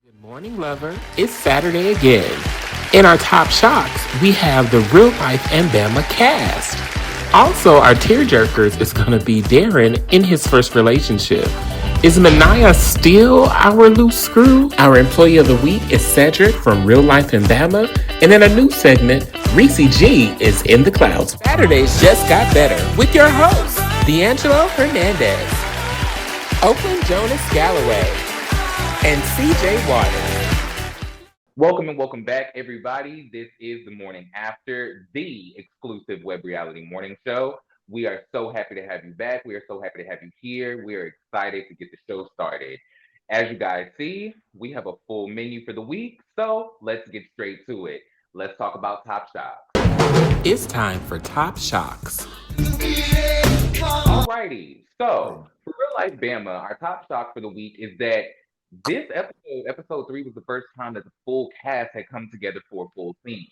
Good morning, lover. It's Saturday again. In our top shocks, we have the Real Life and Bama cast. Also, our tearjerkers is going to be Darren in his first relationship. Is Manaya still our loose screw? Our employee of the week is Sedrick from Real Life and Bama. And in a new segment, Ressie G is in the clouds. Saturdays just got better with your hosts, D'Angelo Hernandez, Oaklyn Jonas Galloway, and CJ Waters. Welcome and welcome back, everybody. This is the morning after the exclusive web reality morning show. We are so happy to have you back. We are so happy to have you here. We are excited to get the show started. As you guys see, we have a full menu for the week, so let's get straight to it. Let's talk about Top Shop. It's time for Top Shocks. Alrighty, so for real life Bama, our top shock for the week is that this episode three, was the first time that the full cast had come together for a full scene.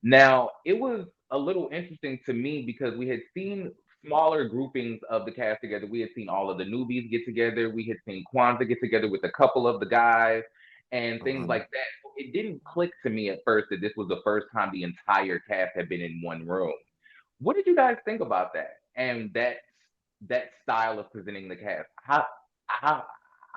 Now, it was a little interesting to me because we had seen smaller groupings of the cast together. We had seen all of the newbies get together. We had seen Kwanzaa get together with a couple of the guys and things Mhm. like that. So it didn't click to me at first that this was the first time the entire cast had been in one room. What did you guys think about that? And that style of presenting the cast. How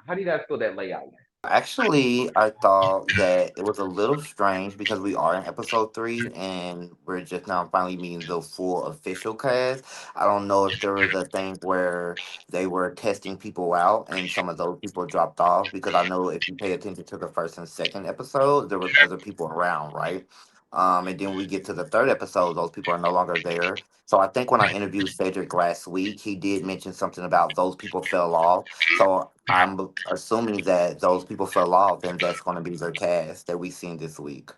how do you guys feel that layout went? Actually, I thought that it was a little strange because we are in episode three and we're just now finally meeting the full official cast. I don't know if there was a thing where they were testing people out and some of those people dropped off because I know if you pay attention to the first and second episode, there was other people around, right? And then we get to the third episode, those people are no longer there. So I think when I interviewed Cedric last week, he did mention something about those people fell off. So I'm assuming that those people fell off, and that's going to be their cast that we seen this week.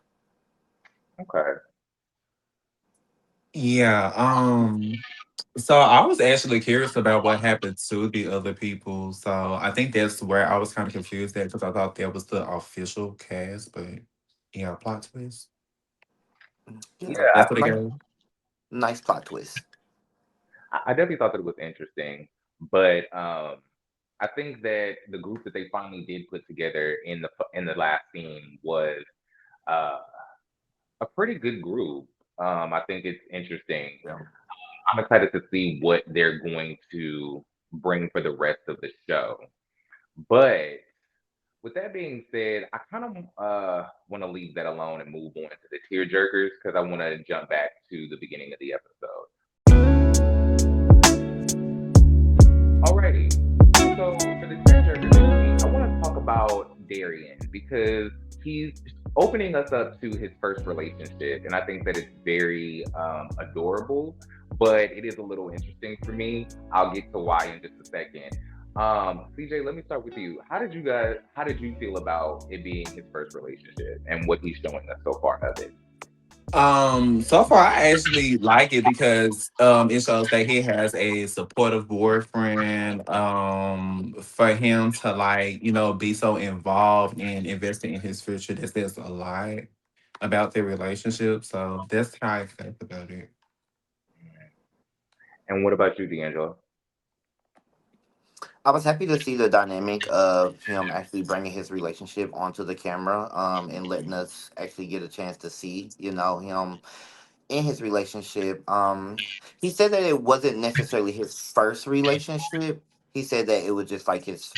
Okay. Yeah, so I was actually curious about what happened to the other people. So I think that's where I was kind of confused at because I thought that was the official cast, but yeah, plot twist. Yeah, Yeah, That's what it nice, goes. nice plot twist. I definitely thought that it was interesting, but I think that the group that they finally did put together in the last scene was uh, a pretty good group. I think it's interesting. Yeah. I'm excited to see what they're going to bring for the rest of the show. But with that being said, I kind of want to leave that alone and move on to the tearjerkers because I want to jump back to the beginning of the episode. Alrighty. So for the tearjerker this week, I want to talk about Darrian because he's opening us up to his first relationship, and I think that it's very adorable. But it is a little interesting for me. I'll get to why in just a second. CJ, let me start with you. How did you feel about it being his first relationship and what he's showing us so far of it? So far I actually like it because it shows that he has a supportive boyfriend. For him to like, be so involved and invested in his future, that says a lot about their relationship. So that's how I think about it. And what about you, D'Angelo? I was happy to see the dynamic of him actually bringing his relationship onto the camera, and letting us actually get a chance to see, him in his relationship. He said that it wasn't necessarily his first relationship. He said that it was just like his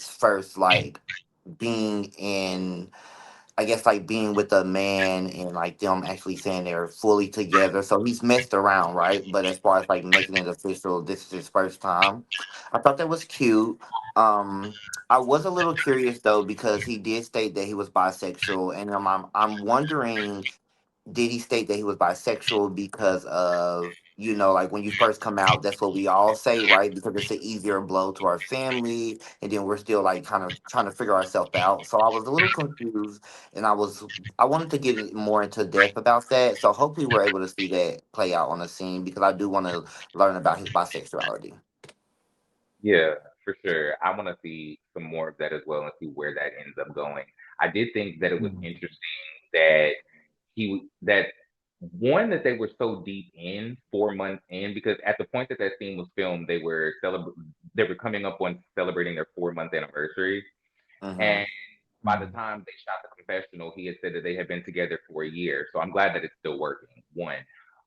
first like being in, I guess, like being with a man and like them actually saying they're fully together. So he's messed around, right? But as far as like making it official, this is his first time. I thought that was cute. Um, I was a little curious though because he did state that he was bisexual, and I'm wondering, did he state that he was bisexual because of, like when you first come out, that's what we all say, right? Because it's an easier blow to our family, and then we're still like kind of trying to figure ourselves out. So I was a little confused, and I wanted to get more into depth about that. So hopefully we're able to see that play out on the scene because I do want to learn about his bisexuality. Yeah, for sure. I want to see some more of that as well and see where that ends up going. I did think that it was Mhm. interesting that that one that they were so deep in 4 months in because at the point that that scene was filmed, they were coming up on celebrating their 4 month anniversary, Mm-hmm. and by the time they shot the confessional, he had said that they had been together for a year. So I'm glad that it's still working. One.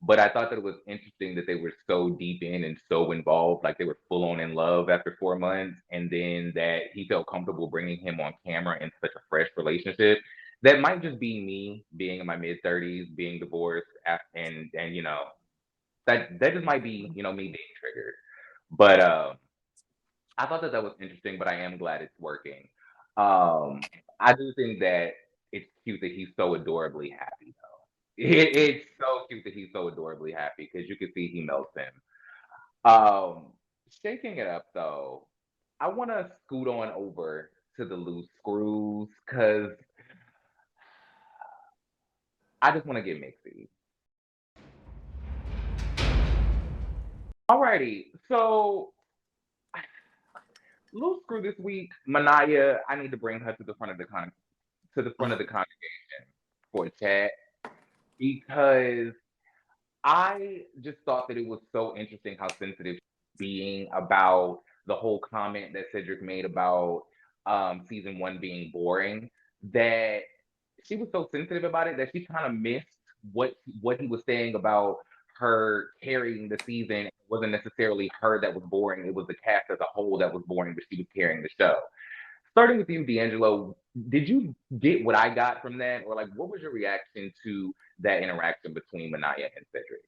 But I thought that it was interesting that they were so deep in and so involved, like they were full on in love after 4 months, and then that he felt comfortable bringing him on camera in such a fresh relationship. That might just be me being in my mid 30s, being divorced, and that just might be me being triggered. But I thought that that was interesting, but I am glad it's working. I do think that it's cute that he's so adorably happy, though. It's so cute that he's so adorably happy because you can see he melts him. Um, Shaking it up though, I want to scoot on over to the loose screws because I just want to get mixy. Alrighty, so loose screw this week, Manaya. I need to bring her to the front of the congregation for a chat because I just thought that it was so interesting how sensitive being about the whole comment that Sedrick made about season one being boring. That she was so sensitive about it that she kind of missed what he was saying about her carrying the season. It wasn't necessarily her that was boring; it was the cast as a whole that was boring, but she was carrying the show. Starting with you, D'Angelo, did you get what I got from that, or like, what was your reaction to that interaction between Manaya and Cedric?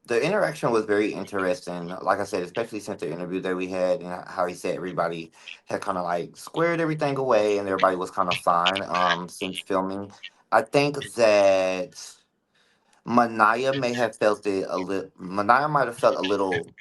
The interaction was very interesting. Like I said, especially since the interview that we had and how he said everybody had kind of like squared everything away and everybody was kind of fine since filming. I think that Manaya may have felt it a little. Manaya might have felt a little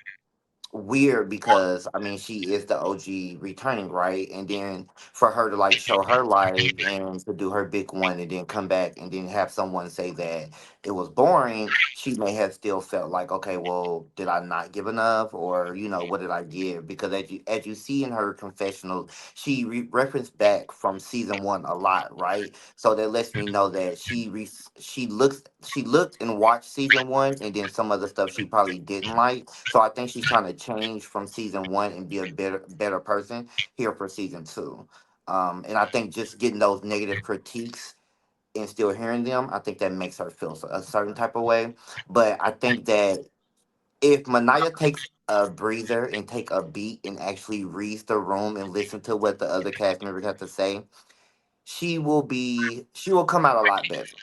weird because I mean she is the OG returning, right? And then for her to like show her life and to do her big one and then come back and then have someone say that it was boring, she may have still felt like, okay, well, did I not give enough, or what did I give? Because as you see in her confessional, she referenced back from season one a lot, right? So that lets me know that she looked and watched season one, and then some other stuff she probably didn't like. So I think she's trying to change from season one and be a better person here for season two. And I think just getting those negative critiques and still hearing them, I think that makes her feel a certain type of way. But I think that if Manaya takes a breather and take a beat and actually reads the room and listen to what the other cast members have to say, she will come out a lot better.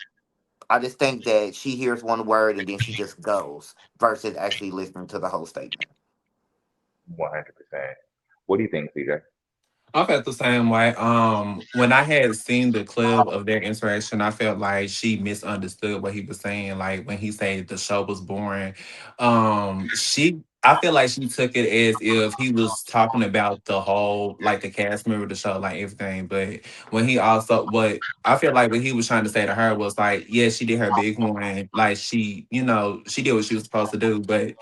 I just think that she hears one word and then she just goes versus actually listening to the whole statement. 100%. What do you think, CJ? I felt the same way. When I had seen the clip of their interaction, I felt like she misunderstood what he was saying. Like when he said the show was boring, I feel like she took it as if he was talking about the whole, like the cast member of the show, like everything. But what I feel like what he was trying to say to her was like, yeah, she did her big one, like she did what she was supposed to do, but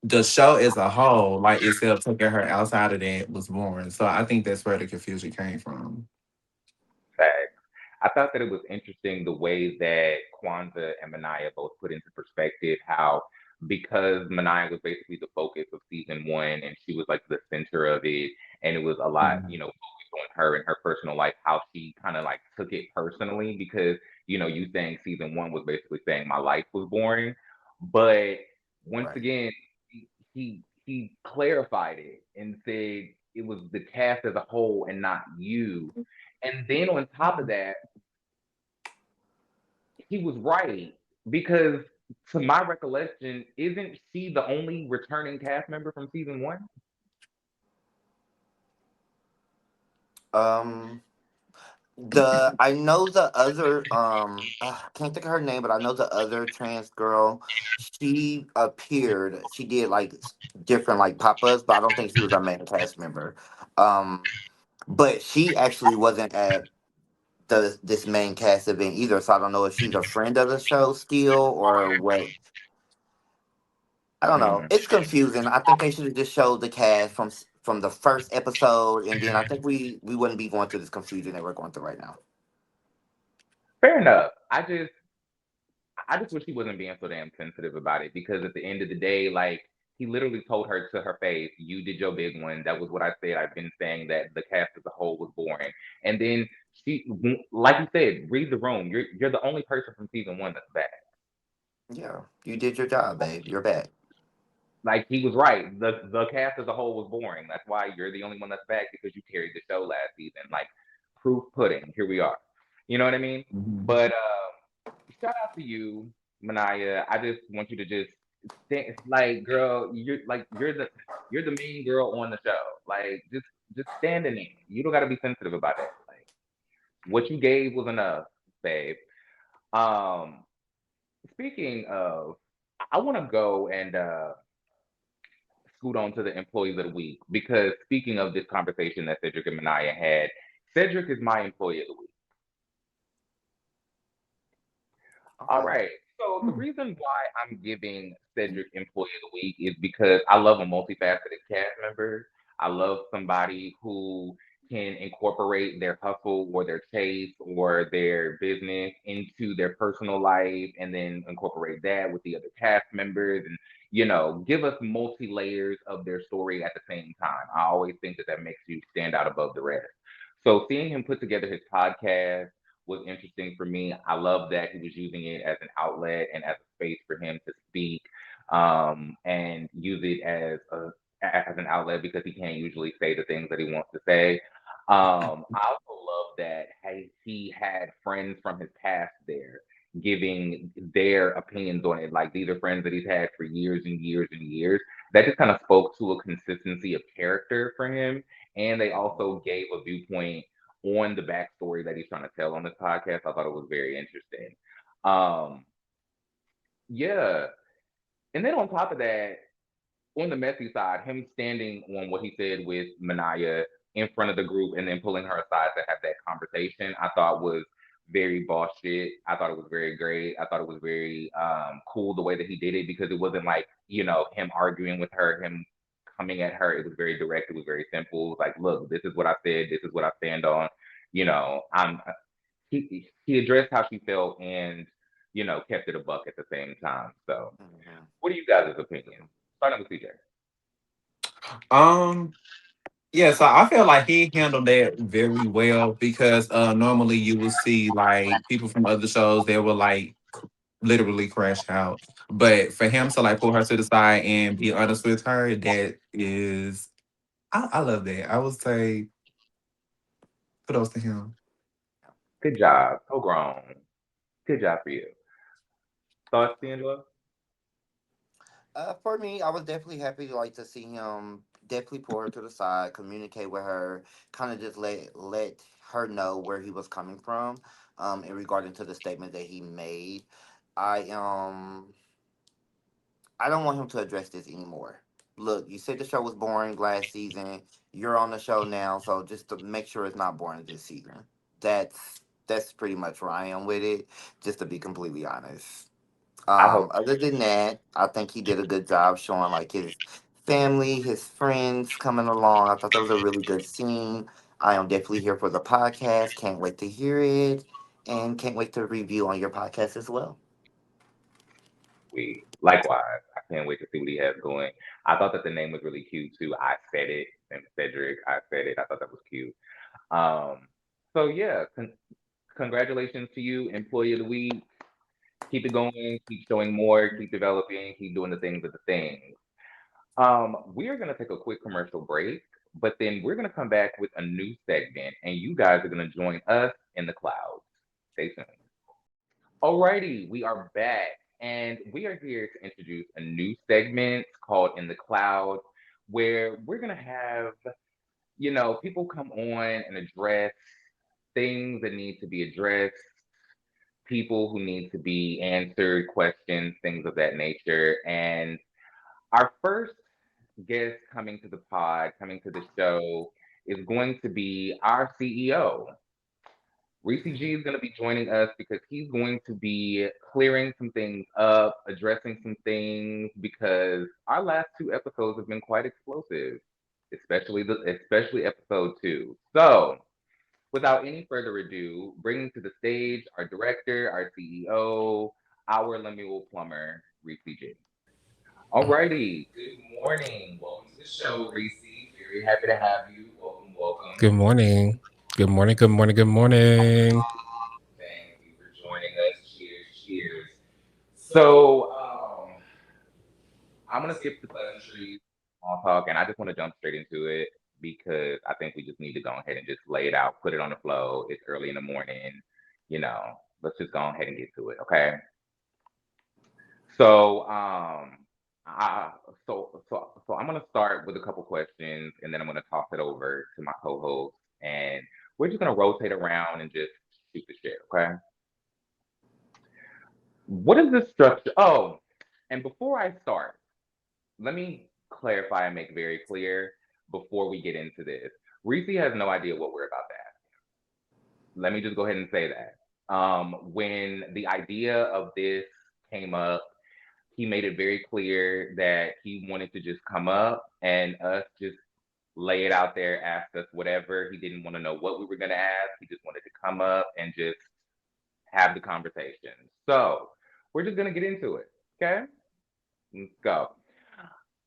the show as a whole, like itself, taking her outside of that was boring. So I think that's where the confusion came from. Facts. I thought that it was interesting the way that Kwanzaa and Manaya both put into perspective how, because Manaya was basically the focus of season one and she was like the center of it, and it was a lot, Mhm. focused on her and her personal life, how she kind of like took it personally because, you saying season one was basically saying my life was boring. But once Right. again, he clarified it and said it was the cast as a whole and not you. And then on top of that, he was right because, to my recollection, isn't she the only returning cast member from season one? Um, I know the other I can't think of her name, but I know the other trans girl. She appeared. She did like different like pop ups, but I don't think she was our main cast member. Um, but she actually wasn't at this main cast event either, so I don't know if she's a friend of the show still or what. I don't know. Mm, It's confusing. I think they should have just showed the cast from the first episode, and then I think we wouldn't be going through this confusion that we're going through right now. fair enough. I just wish he wasn't being so damn sensitive about it because at the end of the day, like he literally told her to her face, "You did your big one. That was what I said. I've been saying that the cast as a whole was boring." And then she, like you said, read the room. You're the only person from season one that's back. Yeah, you did your job, babe. You're back. Like he was right. The cast as a whole was boring. That's why you're the only one that's back because you carried the show last season. Like proof pudding. Here we are. You know what I mean? Mhm. But shout out to you, Manaya. I just want you to just like, girl, you're the main girl on the show. Like, just stand in it. You don't got to be sensitive about it. Like, what you gave was enough, babe. Um, speaking of, I want to go and scoot on to the employees of the week because speaking of this conversation that Cedric and Manaya had, Cedric is my employee of the week. All Okay. right. So the Hmm. reason why I'm giving Cedric Employee of the Week is because I love a multifaceted cast member. I love somebody who can incorporate their hustle or their chase or their business into their personal life and then incorporate that with the other cast members and, give us multi layers of their story at the same time. I always think that that makes you stand out above the rest. So seeing him put together his podcast, was interesting for me. I love that he was using it as an outlet and as a space for him to speak and use it as an outlet because he can't usually say the things that he wants to say. I also love that he had friends from his past there giving their opinions on it. Like these are friends that he's had for years and years and years. That just kind of spoke to a consistency of character for him. And they also gave a viewpoint on the backstory that he's trying to tell on this podcast. I thought it was very interesting. Um, yeah. And then on top of that, on the messy side, him standing on what he said with Manaya in front of the group and then pulling her aside to have that conversation, I thought was very boss shit. I thought it was very great. I thought it was very cool the way that he did it because it wasn't like, him arguing with her, him coming at her. It was very direct. It was very simple. It was like, look, this is what I said. This is what I stand on. I'm he addressed how she felt and kept it a buck at the same time. So, Mhm. what are you guys' opinions? Starting with CJ. Um, yeah, so I feel like he handled that very well because normally you will see like people from other shows they will like literally crash out. But for him to like pull her to the side and be honest with her, that is I love that. I would say kudos to him. Good job. So grown. Good job for you. Thoughts, D'Angelo? For me, I was definitely happy like to see him definitely pull her to the side, communicate with her, kind of just let her know where he was coming from, in regarding to the statement that he made. I I don't want him to address this anymore. Look, you said the show was boring last season. You're on the show now, so just to make sure it's not boring this season. That's pretty much where I am with it. Just to be completely honest. I hope Other than that, I think he did a good job showing like his family, his friends coming along. I thought that was a really good scene. I am definitely here for the podcast. Can't wait to hear it, and can't wait to review on your podcast as well. we likewise. I can't wait to see what he has going. I thought that the name was really cute too. I said it, and Cedric, I said it. I thought that was cute. Um, so yeah, congratulations to you, employee of the week. Keep it going. Keep showing more. Keep developing. Keep doing the things of the things. We are gonna take a quick commercial break, but then we're gonna come back with a new segment, and you guys are gonna join us in the clouds. Stay tuned. Alrighty, we are back, and we are here to introduce a new segment called In the Clouds, where we're gonna have, people come on and address things that need to be addressed, people who need to be answered, questions, things of that nature. And our first guest coming to the pod, coming to the show, is going to be our CEO. Ressie G is going to be joining us because he's going to be clearing some things up, addressing some things because our last two episodes have been quite explosive, especially episode two. So, without any further ado, bringing to the stage our director, our CEO, our Lemuel plumber, Ressie G. Alrighty. Good morning. Welcome to the show, Reese. Very happy to have you. Welcome, welcome. Good morning. Good morning. Good morning. Good morning. Thank you for joining us. Cheers, cheers. So, I'm gonna skip the pleasantries, small talk, and I just want to jump straight into it because I think we just need to go ahead and just lay it out, put it on the flow. It's early in the morning, you know. Let's just go ahead and get to it, okay? So, I, so I'm gonna start with a couple questions, and then I'm gonna toss it over to my co-host, and we're just gonna rotate around and just shoot the shit, okay? What is the structure? Oh, and before I start, let me clarify and make very clear before we get into this. Reese has no idea what we're about to ask. Let me just go ahead and say that. When the idea of this came up, he made it very clear that he wanted to just come up and us just lay it out there, ask us whatever. He didn't want to know what we were going to ask. He just wanted to come up and just have the conversation. So we're just going to get into it. Okay? Let's go.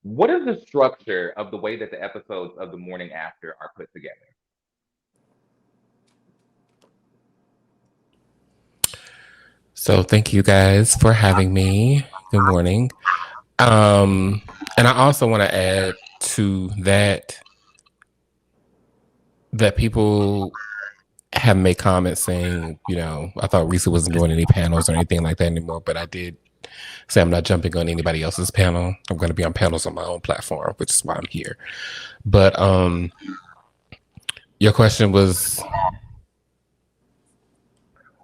What is the structure of the way that the episodes of the morning after are put together? So thank you guys for having me. Good morning. Um, and I also want to add to that people have made comments saying, I thought Risa wasn't doing any panels or anything like that anymore, but I did say I'm not jumping on anybody else's panel. I'm going to be on panels on my own platform, which is why I'm here. But your question was,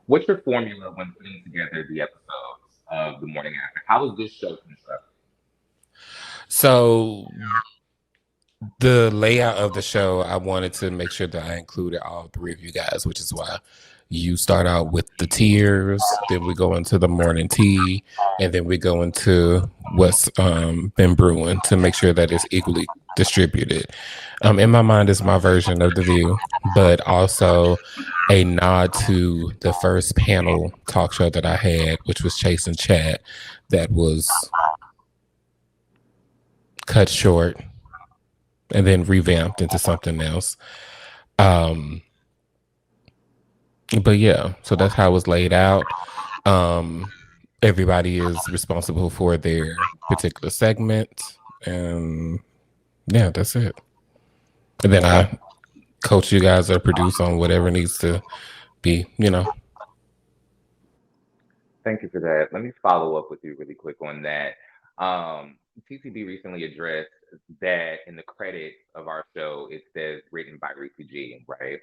What's your formula when putting together the episodes of the morning after? How is this show constructed? so the layout of the show, I wanted to make sure that I included all three of you guys, which is why you start out with the tears, then we go into the morning tea, and then we go into what's been brewing to make sure that it's equally distributed. In my mind is my version of the view, but also a nod to the first panel talk show that I had, which was Chase and Chat, that was cut short and then revamped into something else. Um, but yeah, so that's how it was laid out. Um, Everybody is responsible for their particular segment, and yeah, that's it. And then I coach you guys or produce on whatever needs to be. Thank you for that. Let me follow up with you really quick on that. TCB recently addressed that in the credits of our show, it says written by Ressie G, right?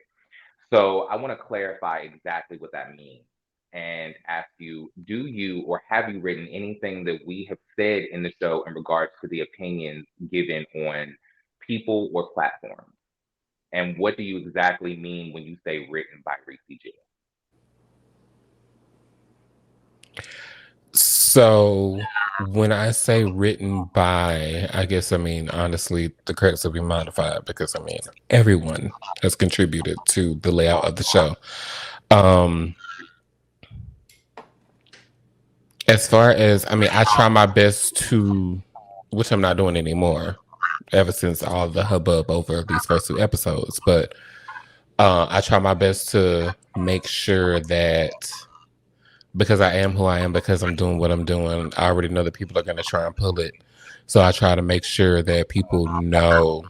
So I want to clarify exactly what that means and ask you, do you or have you written anything that we have said in the show in regards to the opinions given on people or platforms? And what do you exactly mean when you say written by Ressie G? So when I say written by, I guess I mean honestly the credits will be modified because I mean everyone has contributed to the layout of the show. Um as far as I mean, I try my best to, which I'm not doing anymore ever since all the hubbub over these first two episodes, but I try my best to make sure that because I am who I am, because I'm doing what I'm doing, I already know that people are going to try and pull it. So I try to make sure that people know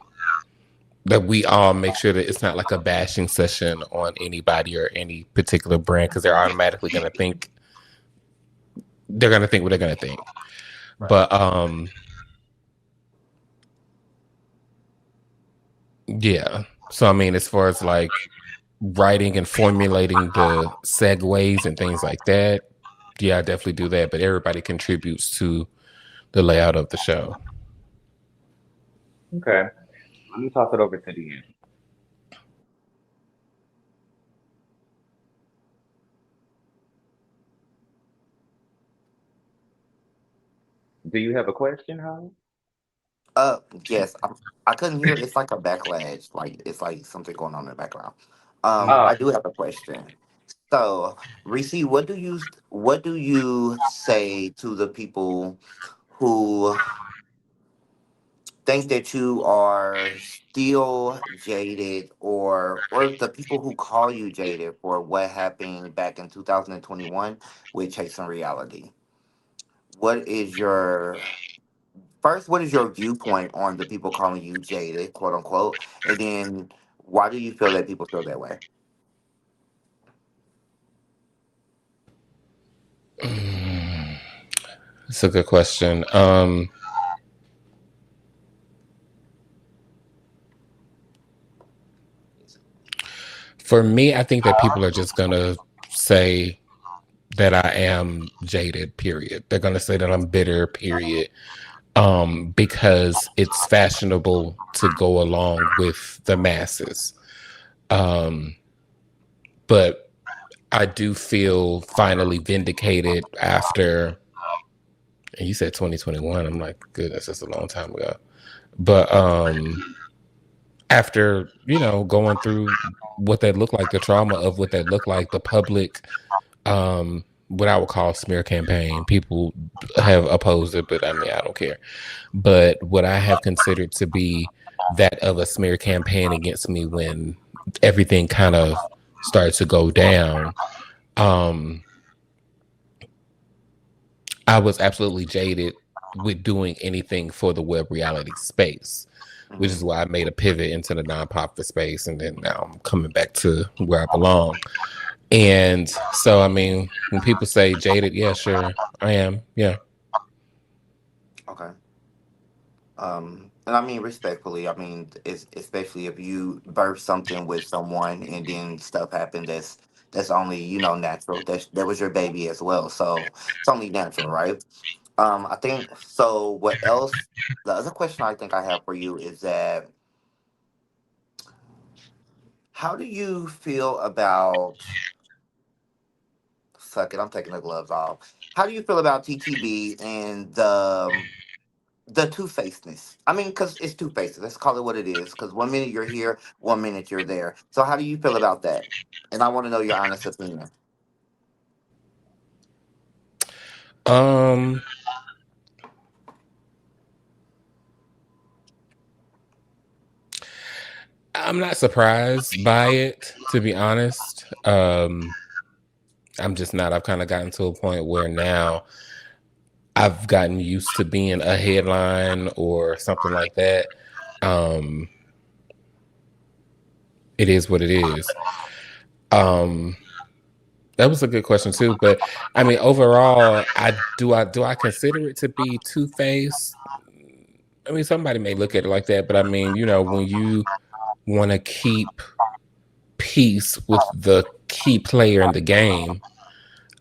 that we all make sure that it's not like a bashing session on anybody or any particular brand because they're automatically going to think what they're going to think. But yeah. So I mean, as far as like writing and formulating the segues and things like that, yeah, I definitely do that. But everybody contributes to the layout of the show. Okay. Let me toss it over to the end. Do you have a question, Holly? Yes, I couldn't hear. It's like a backlash. Like it's like something going on in the background. Oh, I do have a question. So, Reese, what do you say to the people who think that you are still jaded, or the people who call you jaded for what happened back in 2021 with Chasing Reality? What is your first, what is your viewpoint on the people calling you jaded, quote unquote? And then why do you feel that people feel that way? It's a good question. For me, I think that people are just gonna say that I am jaded, period. They're gonna say that I'm bitter, period. Because it's fashionable to go along with the masses. Um, but I do feel finally vindicated after, and you said 2021. I'm like, goodness, that's a long time ago. But after, going through what that looked like, the trauma of what that looked like, the public, what I would call smear campaign. People have opposed it, but I mean, I don't care. But what I have considered to be that of a smear campaign against me when everything kind of started to go down, um, I was absolutely jaded with doing anything for the web reality space, which Hmm. is why I made a pivot into the non-profit space, and then now I'm coming back to where I belong. And so, I mean, when people say jaded, yeah, sure, I am. Yeah. Okay. And I mean respectfully, I mean, it's, especially if you birth something with someone and then stuff happened that's only, natural. That was your baby as well. So it's only natural, right? I think so. What else? The other question I think I have for you is that how do you feel about, fuck it, I'm taking the gloves off. How do you feel about TTB and the two facedness? I mean, because it's two faces. Let's call it what it is. Because 1 minute you're here, 1 minute you're there. So how do you feel about that? And I want to know your honest opinion. Um, I'm not surprised by it, to be honest. I'm just not. I've kind of gotten to a point where now I've gotten used to being a headline or something like that. Um, it is what it is. Um, that was a good question too, but I mean, overall, I consider it to be two faced. I mean, somebody may look at it like that, but I mean, when you want to keep peace with the key player in the game,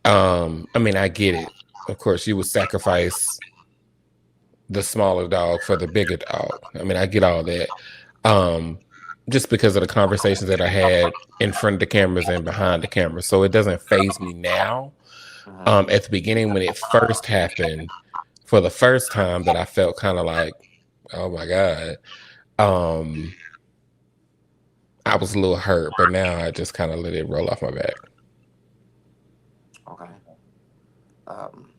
I mean, I get it. Of course, you would sacrifice the smaller dog for the bigger dog. I mean, I get all that. Um, just because of the conversations that I had in front of the cameras and behind the cameras. So it doesn't phase me now. Hmm. At the beginning, when it first happened, for the first time, that I felt kind of like, oh my God. Um, I was a little hurt, but now I just kind of let it roll off my back. Okay. Um,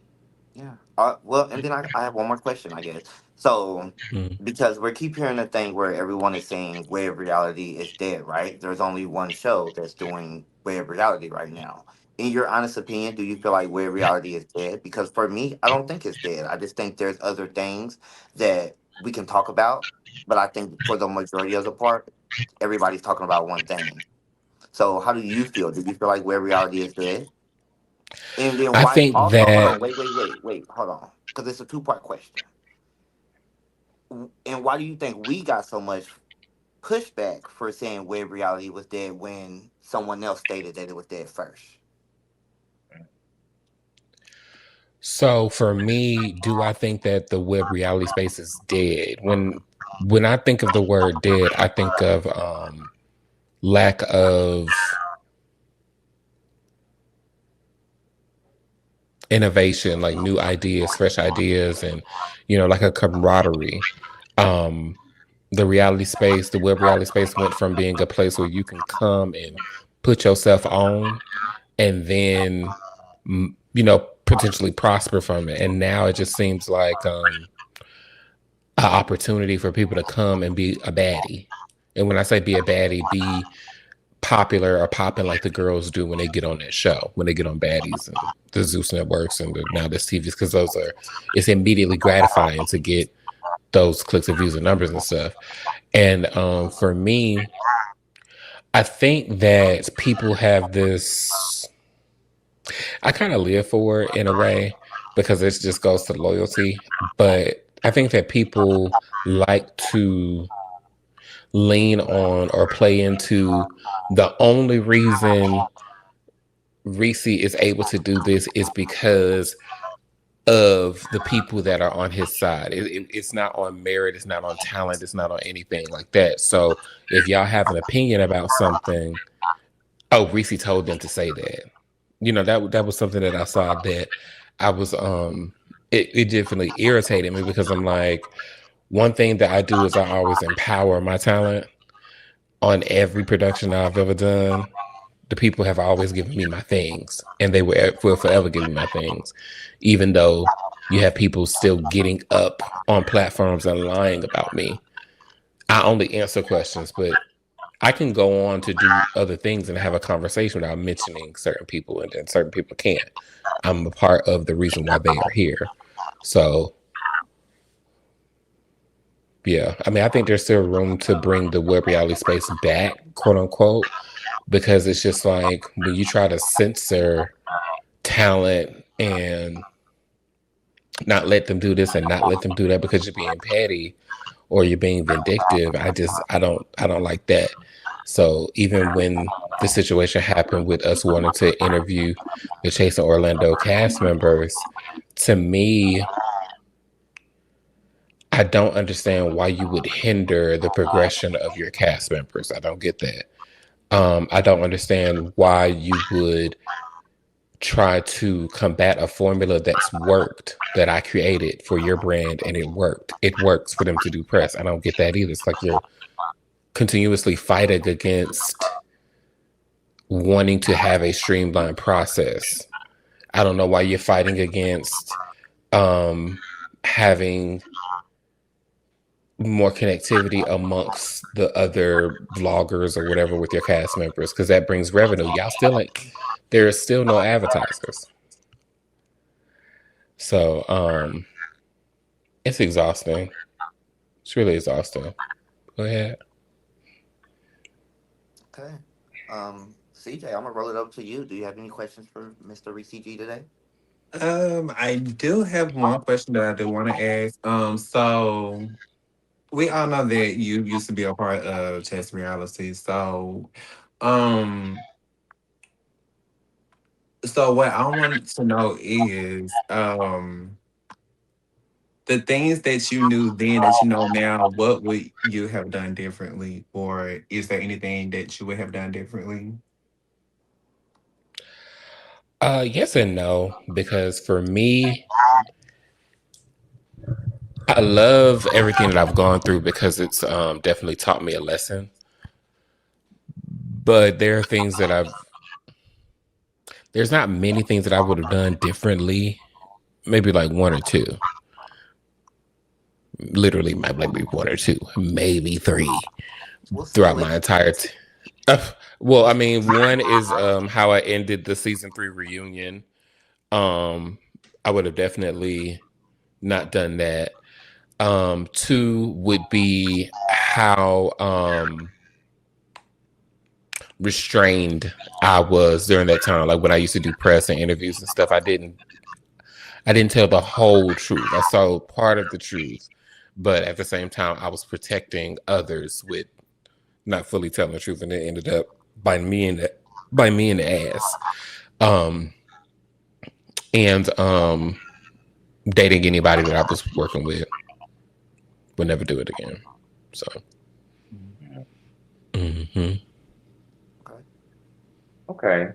Yeah. Well, and then I have one more question, I guess. So, Mm. because we keep hearing the thing where everyone is saying web reality is dead, right? There's only one show that's doing web reality right now. In your honest opinion, do you feel like web reality is dead? Because for me, I don't think it's dead. I just think there's other things that we can talk about. But I think for the majority of the part, everybody's talking about one thing. So, how do you feel? Do you feel like web reality is dead? And then I why? think Also, hold on, that wait, hold on, because it's a two-part question. And why do you think we got so much pushback for saying web reality was dead when someone else stated that it was dead first? so for me, do I think that the web reality space is dead? When I think of the word dead, I think of lack of innovation, like new ideas, fresh ideas, and like a camaraderie. Um, the reality space, the web reality space went from being a place where you can come and put yourself on and then potentially prosper from it. And now it just seems like an opportunity for people to come and be a baddie. And when I say be a baddie, be popular or popping like the girls do when they get on that show, when they get on Baddies and the Zeus networks and now this TVs, because those are, it's immediately gratifying to get those clicks and views and numbers and stuff. And for me, I think that people have this, I kind of live for it in a way because it just goes to loyalty. But I think that people like to lean on or play into the only reason Ressie is able to do this is because of the people that are on his side. It's not on merit, it's not on talent, it's not on anything like that. So if y'all have an opinion about something, oh, Ressie told them to say that. You know, that was something that I saw that I was it definitely irritated me because I'm like, one thing that I do is I always empower my talent on every production I've ever done. The people have always given me my things, and they will forever give me my things, even though you have people still getting up on platforms and lying about me. I only answer questions, but I can go on to do other things and have a conversation without mentioning certain people, and then certain people can't. I'm a part of the reason why they are here. So, yeah, I mean, I think there's still room to bring the web reality space back, quote unquote, because it's just like when you try to censor talent and not let them do this and not let them do that because you're being petty or you're being vindictive. I don't like that. So even when the situation happened with us wanting to interview the Chase and Orlando cast members, to me, I don't understand why you would hinder the progression of your cast members. I don't get that. I don't understand why you would try to combat a formula that's worked that I created for your brand and it worked. It works for them to do press. I don't get that either. It's like you're continuously fighting against wanting to have a streamlined process. I don't know why you're fighting against having more connectivity amongst the other vloggers or whatever with your cast members because that brings revenue. Y'all still ain't, there is still no advertisers. So it's exhausting. It's really exhausting. Go ahead. Okay. CJ, I'm gonna roll it up to you. Do you have any questions for Mr. Ressie G today? I do have one question that I do want to ask. So we all know that you used to be a part of Chess Reality. Um, so what I want to know is, the things that you knew then that you know now, what would you have done differently, or is there anything that you would have done differently? Yes and no, because for me, I love everything that I've gone through because it's definitely taught me a lesson. But there are things that there's not many things that I would have done differently. Maybe like one or two. Literally, maybe one or two, maybe three What's the throughout my list? entire. Well, I mean, one is how I ended the season 3 reunion. Um, I would have definitely not done that. Two would be how restrained I was during that time. Like when I used to do press and interviews and stuff, I didn't tell the whole truth. I saw part of the truth, but at the same time, I was protecting others with not fully telling the truth, and it ended up by me in the ass. Um, and dating anybody that I was working with would never do it again. So, hmm Okay. Okay.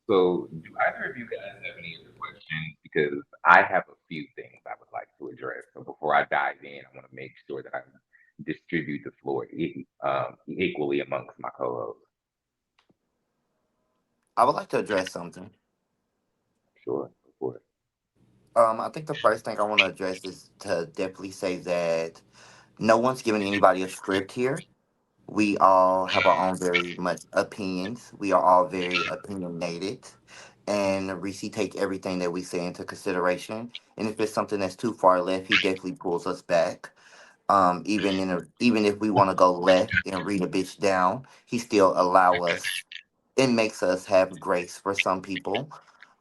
So, do either of you guys have any other questions? Because I have a few things I would like to address. So, before I dive in, I want to make sure that I distribute the floor equally amongst my co-hosts. I would like to address something. Sure, of course. I think the first thing I want to address is to definitely say that no one's giving anybody a script here. We all have our own very much opinions. We are all very opinionated. And Reese take everything that we say into consideration. And if it's something that's too far left, he definitely pulls us back. Even if we want to go left and read a bitch down, he still allow us. It makes us have grace for some people.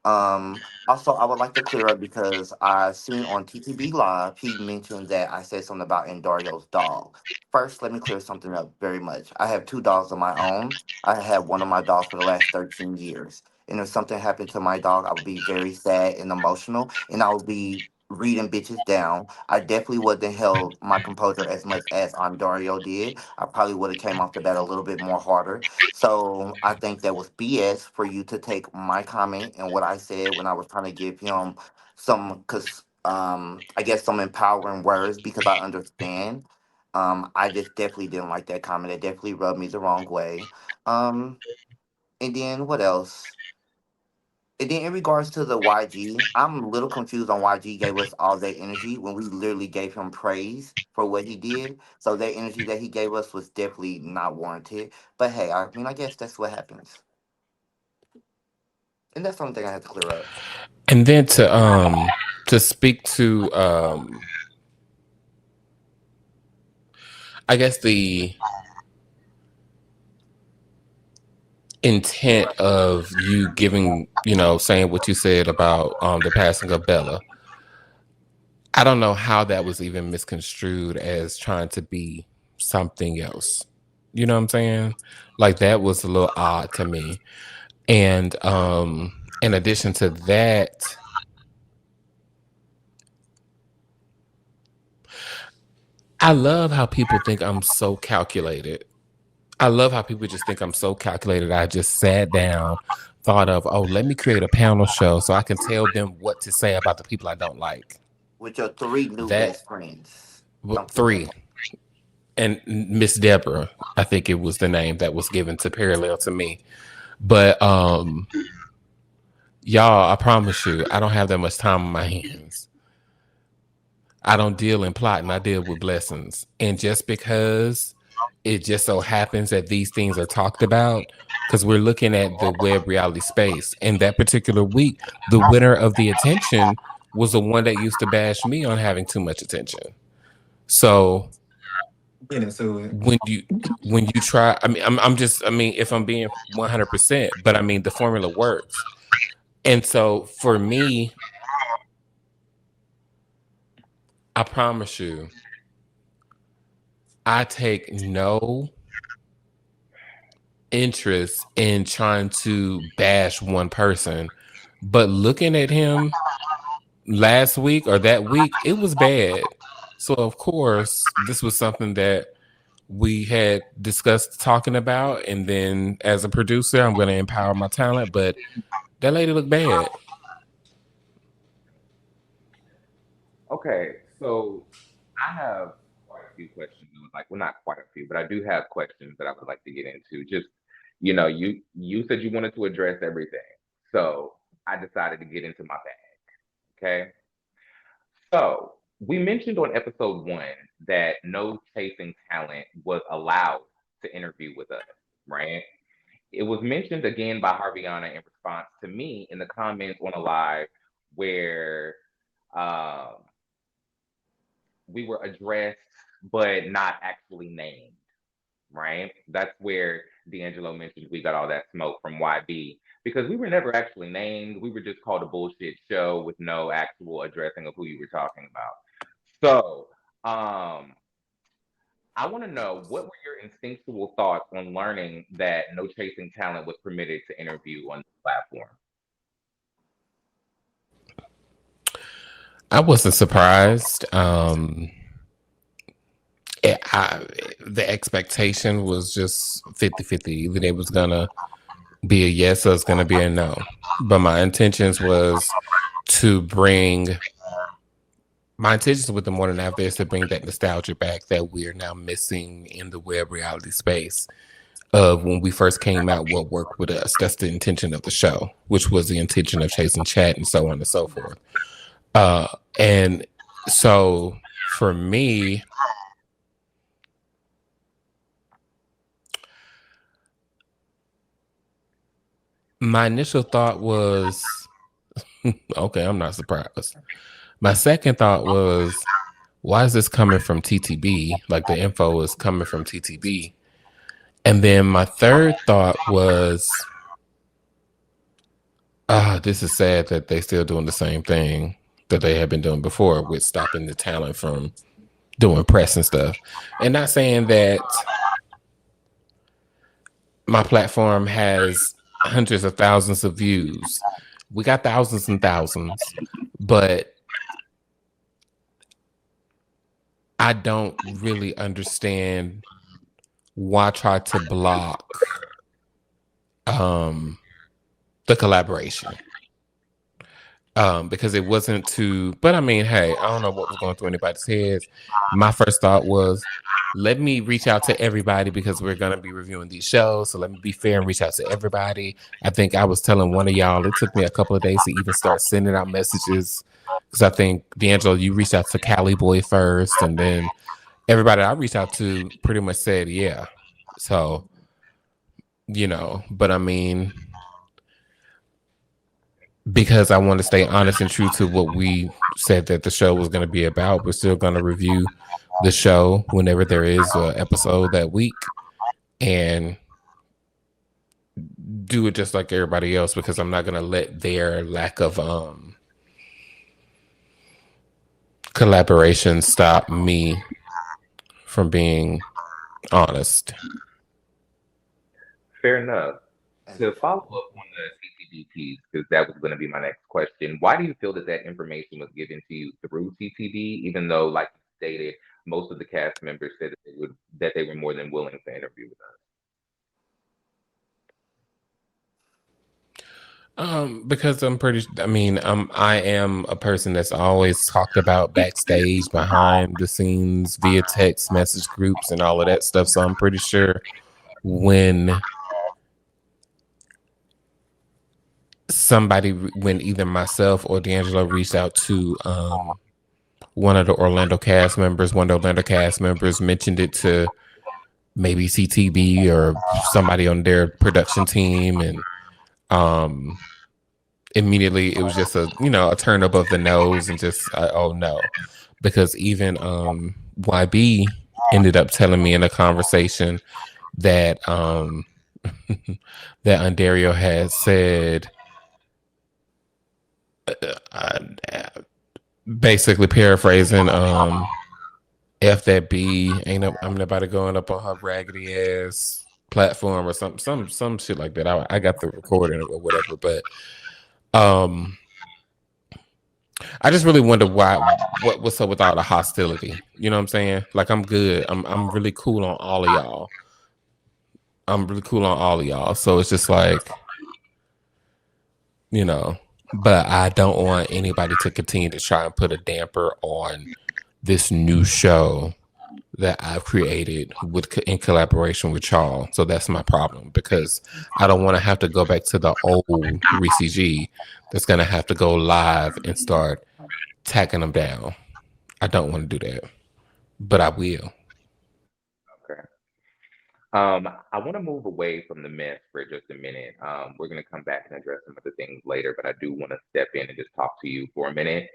Also, I would like to clear up because I seen on TTB Live, he mentioned that I said something about Endario's dog. First, let me clear something up very much. I have two dogs of my own. I had one of my dogs for the last 13 years. And if something happened to my dog, I would be very sad and emotional, and I would be reading bitches down. I definitely wouldn't have held my composure as much as Ondario did. I probably would have came off the bat a little bit more harder. So I think that was BS for you to take my comment and what I said when I was trying to give him cause I guess some empowering words because I understand. I just definitely didn't like that comment. It definitely rubbed me the wrong way. Um, and then what else? And then in regards to the YG, I'm a little confused on why G gave us all that energy when we literally gave him praise for what he did. So that energy that he gave us was definitely not warranted. But hey, I mean, I guess that's what happens. And that's something I had to clear up. And then to speak to I guess the intent of you giving, saying what you said about the passing of Bella. I don't know how that was even misconstrued as trying to be something else. You know what I'm saying? Like that was a little odd to me. And in addition to that, I love how people think I'm so calculated. I love how people just think I'm so calculated. I just sat down, thought of, oh, let me create a panel show so I can tell them what to say about the people I don't like. With your three new That best friends. Don't forget. three. And Miss Deborah, I think it was the name that was given to parallel to me. But y'all, I promise you, I don't have that much time on my hands. I don't deal in plot and I deal with blessings. And just because it just so happens that these things are talked about, because we're looking at the web reality space. And that particular week, the winner of the attention was the one that used to bash me on having too much attention. So Get into it. when you try, I mean, I'm just, I mean, if I'm being 100%, but I mean, the formula works. And so for me, I promise you, I take no interest in trying to bash one person, but looking at him last week or that week, it was bad. So of course, this was something that we had discussed talking about, and then as a producer, I'm going to empower my talent, but that lady looked bad. Okay, so I have quite a few questions. Like, well, not quite a few, but I do have questions that I would like to get into. Just, you said you wanted to address everything, so I decided to get into my bag. Okay, so we mentioned on episode one that no chasing talent was allowed to interview with us, right? It was mentioned again by Harviana in response to me in the comments on a live where um, we were addressed but not actually named, right? That's where D'Angelo mentioned we got all that smoke from YB because we were never actually named. We were just called a bullshit show with no actual addressing of who you were talking about. So, I want to know what were your instinctual thoughts on learning that No Chasing Talent was permitted to interview on the platform? I wasn't surprised. The expectation was just 50-50. Either it was going to be a yes or it's going to be a no. But my intentions with the Morning After is to bring that nostalgia back that we're now missing in the web reality space of when we first came out, what worked with us. That's the intention of the show, which was the intention of Chasing Chat and so on and so forth. And so for me, my initial thought was, okay, I'm not surprised. My second thought was, why is this coming from TTB? Like the info is coming from TTB. And then my third thought was, this is sad that they still doing the same thing that they have been doing before with stopping the talent from doing press and stuff. And not saying that my platform has hundreds of thousands of views. We got thousands and thousands, but I don't really understand why try to block the collaboration. Because it wasn't too, but I mean, hey, I don't know what was going through anybody's heads. My first thought was, let me reach out to everybody because we're going to be reviewing these shows. So let me be fair and reach out to everybody. I think I was telling one of y'all, it took me a couple of days to even start sending out messages. Because I think, D'Angelo, you reached out to Cali Boy first. And then everybody I reached out to pretty much said, yeah. So, you know, but I mean, because I want to stay honest and true to what we said that the show was going to be about, we're still going to review the show whenever there is an episode that week and do it just like everybody else, because I'm not going to let their lack of collaboration stop me from being honest. Fair enough. To follow up on the TTB piece, because that was going to be my next question, why do you feel that that information was given to you through TTB, even though, like you stated, most of the cast members said that they were more than willing to interview with us? Because I am a person that's always talked about backstage, behind the scenes, via text message groups and all of that stuff. So I'm pretty sure when either myself or D'Angelo reached out to one of the Orlando cast members mentioned it to maybe CTB or somebody on their production team, and immediately it was just a turn up of the nose and just oh no, because even YB ended up telling me in a conversation that that Ondario had said, basically paraphrasing, F that B, I'm nobody going up on her raggedy ass platform or some shit like that. I got the recording or whatever, but I just really wonder what's up with all the hostility. You know what I'm saying? Like, I'm good. I'm really cool on all of y'all. So it's just like, but I don't want anybody to continue to try and put a damper on this new show that I've created in collaboration with y'all. So that's my problem, because I don't want to have to go back to the old Ressie G that's going to have to go live and start tacking them down. I don't want to do that, but I will. Okay. I want to move away from the mess for just a minute. We're going to come back and address some of the things later, but I do want to step in and just talk to you for a minute.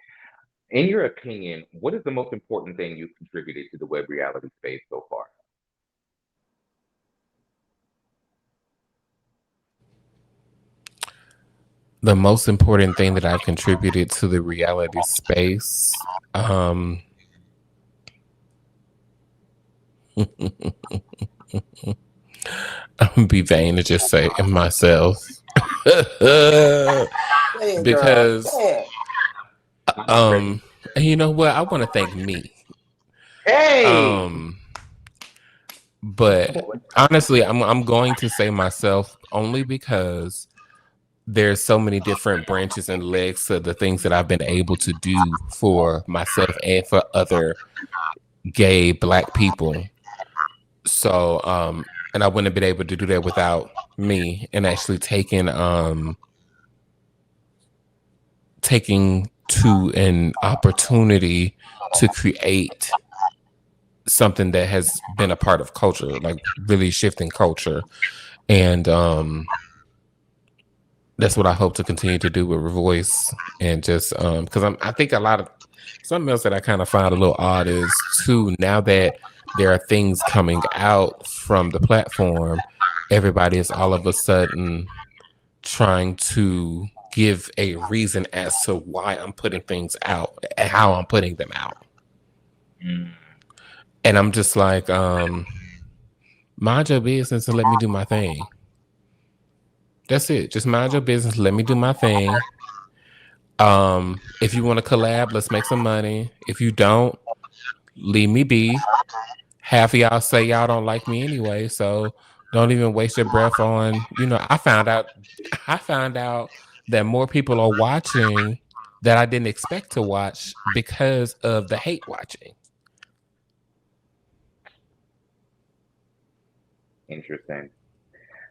In your opinion, what is the most important thing you've contributed to the web reality space so far? The most important thing that I've contributed to the reality space, I'm gonna be vain to just say myself. Because and you know what? I want to thank me. Hey! But honestly, I'm going to say myself only because there's so many different branches and legs to the things that I've been able to do for myself and for other gay Black people. So, and I wouldn't have been able to do that without me, and actually taking to an opportunity to create something that has been a part of culture, like really shifting culture. And that's what I hope to continue to do with ReVoyce. And just because I think a lot of something else that I kind of find a little odd is too, now that there are things coming out from the platform, everybody is all of a sudden trying to give a reason as to why I'm putting things out and how I'm putting them out. And I'm just like, mind your business and let me do my thing. That's it. Just mind your business. Let me do my thing. If you want to collab, let's make some money. If you don't, leave me be. Half of y'all say y'all don't like me anyway, so don't even waste your breath on, I found out that more people are watching that I didn't expect to watch because of the hate watching. Interesting.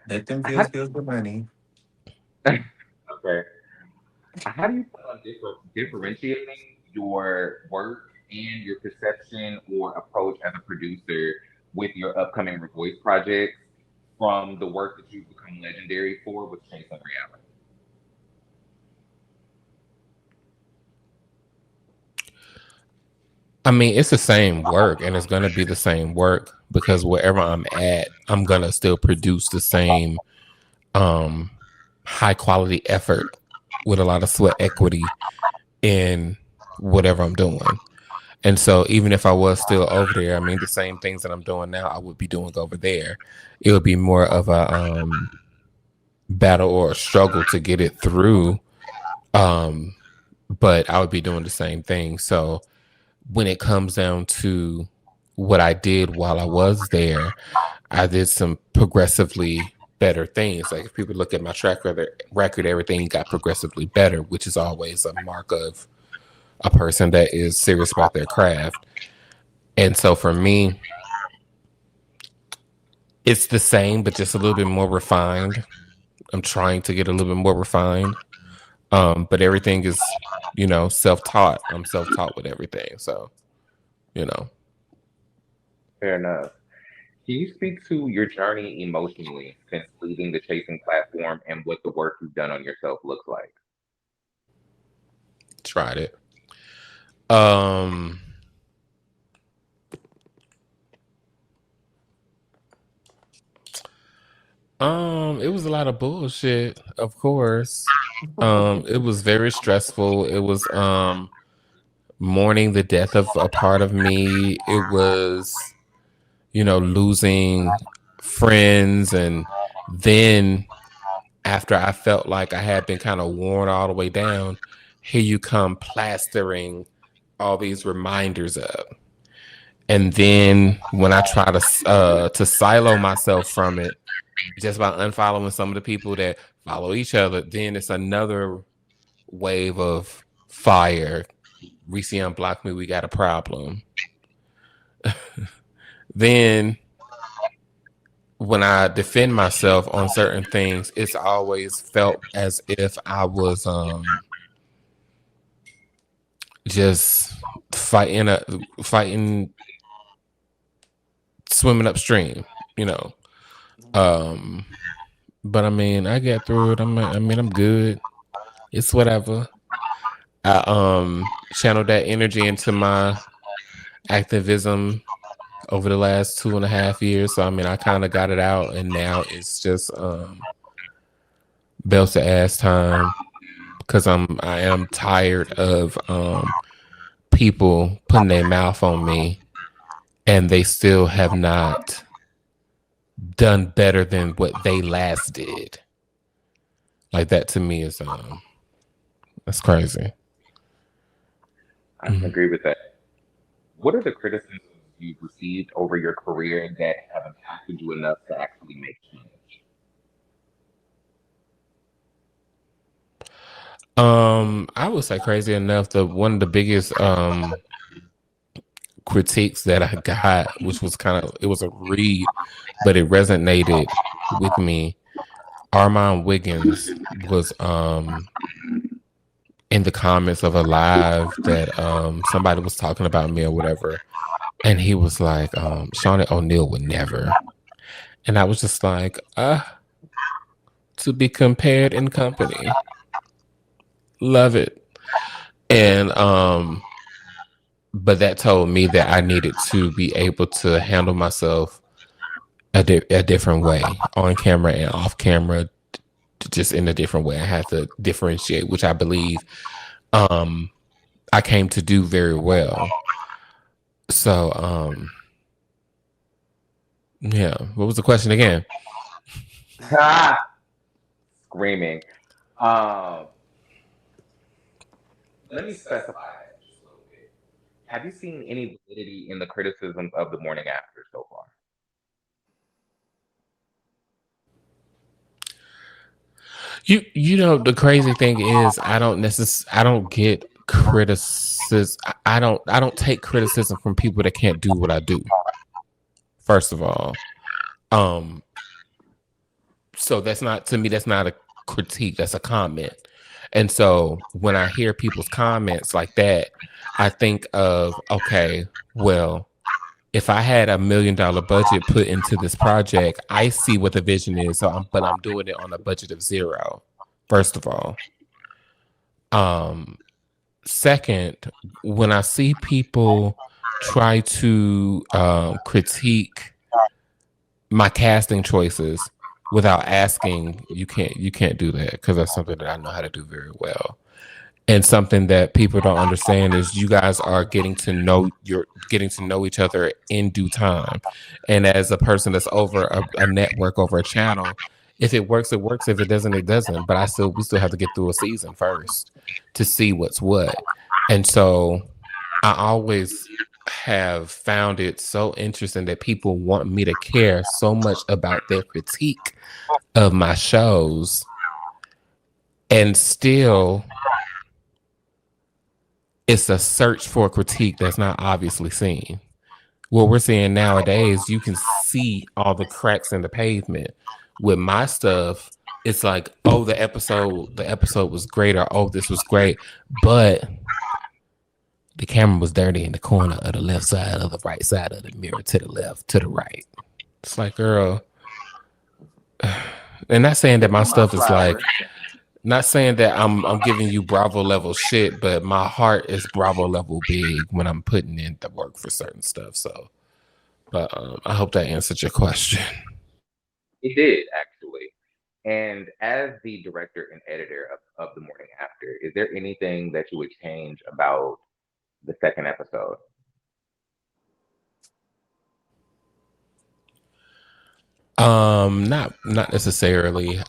Let them feel the money. Okay. How do you plan on differentiating your work and your perception or approach as a producer with your upcoming ReVoice projects from the work that you've become legendary for with Chase and Reality? I mean, it's the same work and it's going to be the same work because wherever I'm at, I'm going to still produce the same high quality effort with a lot of sweat equity in whatever I'm doing. And so even if I was still over there, I mean, the same things that I'm doing now, I would be doing over there. It would be more of a battle or a struggle to get it through. But I would be doing the same thing. So when it comes down to what I did while I was there, I did some progressively better things. Like if people look at my track record, everything got progressively better, which is always a mark of a person that is serious about their craft. And so for me, it's the same, but just a little bit more refined. I'm trying to get a little bit more refined. But everything is, self-taught. I'm self-taught with everything. So, Fair enough. Can you speak to your journey emotionally since leaving the chasing platform and what the work you've done on yourself looks like? Tried it. It was a lot of bullshit, of course. It was very stressful. It was mourning the death of a part of me. It was, losing friends. And then after I felt like I had been kind of worn all the way down, here you come plastering all these reminders up. And then when I try to silo myself from it, just by unfollowing some of the people that follow each other, then it's another wave of fire. Ressie unblocked me, we got a problem. Then when I defend myself on certain things, it's always felt as if I was just fighting swimming upstream, but I mean, I get through it. I'm good. It's whatever. I channeled that energy into my activism over the last 2.5 years. So I mean, I kind of got it out, and now it's just belts to ass time because I am tired of people putting their mouth on me, and they still have not done better than what they last did. Like that to me is that's crazy. I agree with that. What are the criticisms you've received over your career that have impacted you enough to actually make change? I would say crazy enough, one of the biggest critiques that I got, which was it was a read, but it resonated with me. Armand Wiggins was in in the comments of a live that somebody was talking about me or whatever, and he was like, Shawnee O'Neal would never. And I was just like, to be compared in company. Love it. And but that told me that I needed to be able to handle myself a different way, on camera and off camera, just in a different way. I had to differentiate, which I believe I came to do very well. So yeah, what was the question again? Screaming. Let me specify that just a little bit. Have you seen any validity in the criticisms of the morning after so far? You know, the crazy thing is I don't get criticism. I don't take criticism from people that can't do what I do. First of all. So that's not, to me, that's not a critique, that's a comment. And so when I hear people's comments like that, I think of, okay, well, if I had $1 million budget put into this project, I see what the vision is. But I'm doing it on a budget of 0. First of all. Second, when I see people try to critique my casting choices without asking, you can't do that, because that's something that I know how to do very well. And something that people don't understand is you guys are getting to know each other in due time. And as a person that's over a network, over a channel, if it works, it works. If it doesn't, it doesn't. But we still have to get through a season first to see what's what. And so I always have found it so interesting that people want me to care so much about their critique of my shows, and still it's a search for critique that's not obviously seen. What we're seeing nowadays, you can see all the cracks in the pavement. With my stuff, it's like, oh, the episode was great, or oh, this was great, but the camera was dirty in the corner of the left side, or the right side of the mirror, to the left, to the right. It's like, girl, and not saying that my stuff is like, not saying that I'm giving you Bravo level shit, but my heart is Bravo level big when I'm putting in the work for certain stuff. So, but I hope that answered your question. It did, actually. And as the director and editor of The Morning After, is there anything that you would change about the second episode? Not necessarily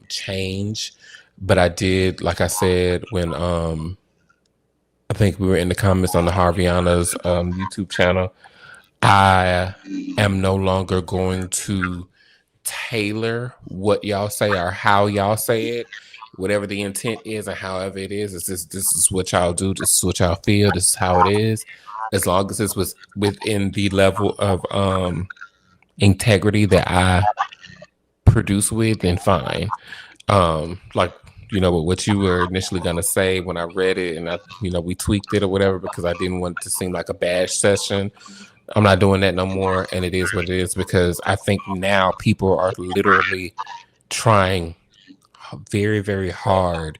change, but I did, like I said, when I think we were in the comments on the Harviana's YouTube channel, I am no longer going to tailor what y'all say or how y'all say it. Whatever the intent is and however it is, this is what y'all do, this is what y'all feel, this is how it is. As long as it's within the level of integrity that I produce with, then fine. Like, you know, what you were initially gonna say when I read it, and we tweaked it or whatever because I didn't want it to seem like a bash session. I'm not doing that no more, and it is what it is, because I think now people are literally trying very, very hard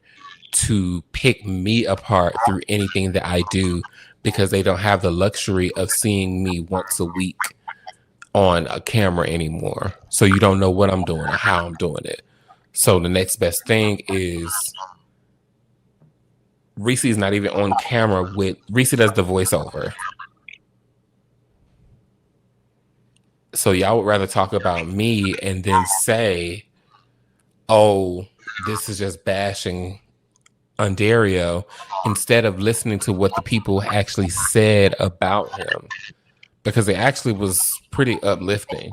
to pick me apart through anything that I do, because they don't have the luxury of seeing me once a week on a camera anymore. So you don't know what I'm doing or how I'm doing it. So the next best thing is Ressie's not even on camera with Ressie does the voiceover. So y'all would rather talk about me and then say, oh, this is just bashing Ontario, instead of listening to what the people actually said about him, because it actually was pretty uplifting,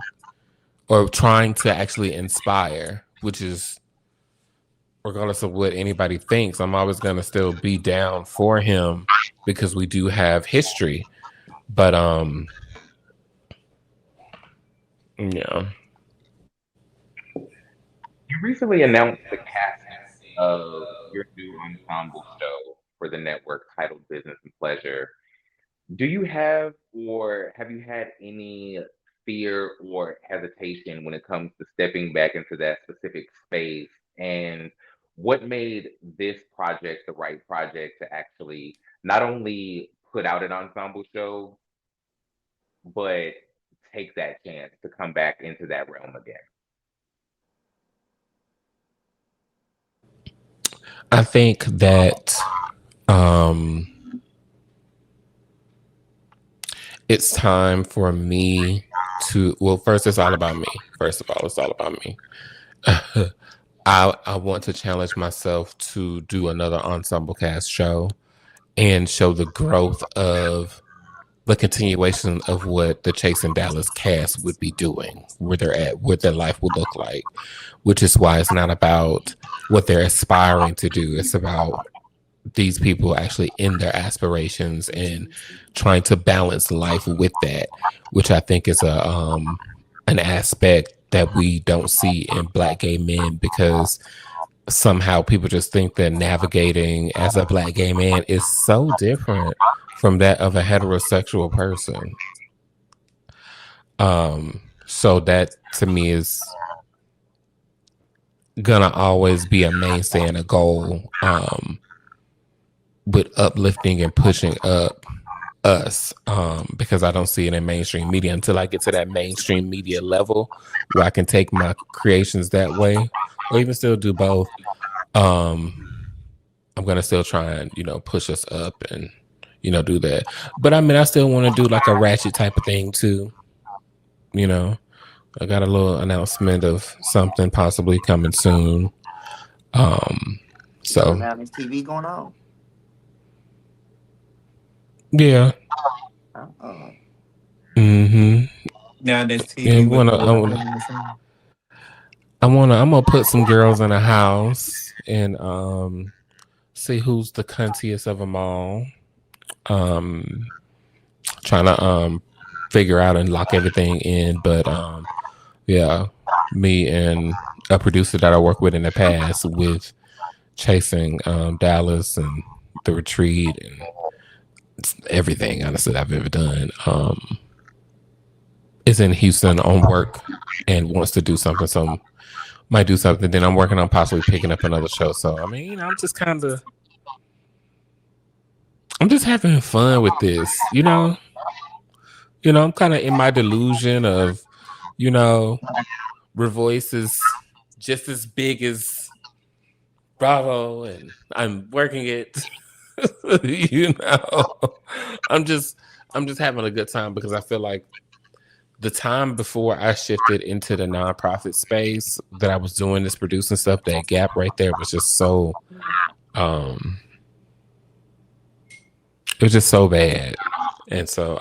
or trying to actually inspire, which is, regardless of what anybody thinks, I'm always going to still be down for him because we do have history. But yeah. You recently announced the casting of your new ensemble show, for the network titled Business and Pleasure. Do you have or have you had any fear or hesitation when it comes to stepping back into that specific space? And what made this project the right project to actually not only put out an ensemble show, but take that chance to come back into that realm again? I think that it's time for me to, well, first it's all about me. First of all, it's all about me. I want to challenge myself to do another ensemble cast show and show the growth of the continuation of what the Chase and Dallas cast would be doing, where they're at, what their life would look like, which is why it's not about what they're aspiring to do. It's about these people actually in their aspirations and trying to balance life with that, which I think is an aspect that we don't see in Black gay men, because somehow people just think that navigating as a Black gay man is so different from that of a heterosexual person. So that to me is gonna always be a mainstay and a goal, with uplifting and pushing up us, because I don't see it in mainstream media until I get to that mainstream media level where I can take my creations that way, or even still do both. I'm gonna still try and push us up and do that. But I mean, I still want to do like a ratchet type of thing too. I got a little announcement of something possibly coming soon. So now there's TV going on. Yeah. Now there's TV. Yeah, I'm gonna put some girls in a house and see who's the cuntiest of them all. Trying to figure out and lock everything in, but yeah, me and a producer that I worked with in the past with Chasing Dallas and The Retreat and everything honestly I've ever done is in Houston on work and wants to do something, so might do something. Then I'm working on possibly picking up another show. So I mean, I'm just having fun with this, I'm kind of in my delusion of, ReVoyce is just as big as Bravo and I'm working it. I'm just having a good time because I feel like the time before I shifted into the nonprofit space that I was doing this producing stuff, that gap right there was just so it was just so bad. And so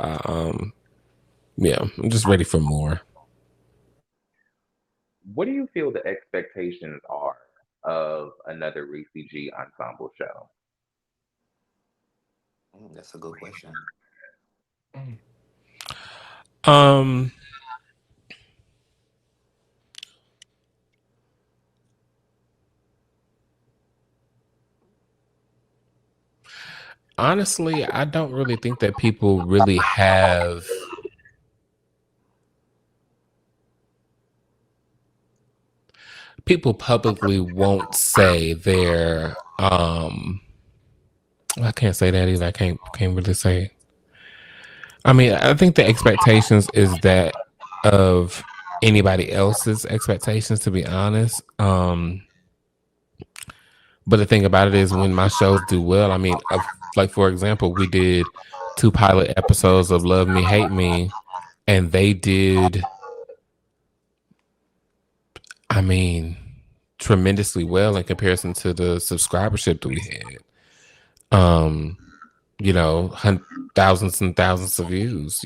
yeah, I'm just ready for more. What do you feel the expectations are of another Ressie G ensemble show? That's a good question. Honestly, I don't really think that people really have people publicly won't say their I can't say that either. I can't really say. I mean, I think the expectations is that of anybody else's expectations, to be honest. But the thing about it is when my shows do well, I mean, like for example, we did 2 pilot episodes of Love Me, Hate Me, and they did, I mean, tremendously well in comparison to the subscribership that we had. Thousands and thousands of views,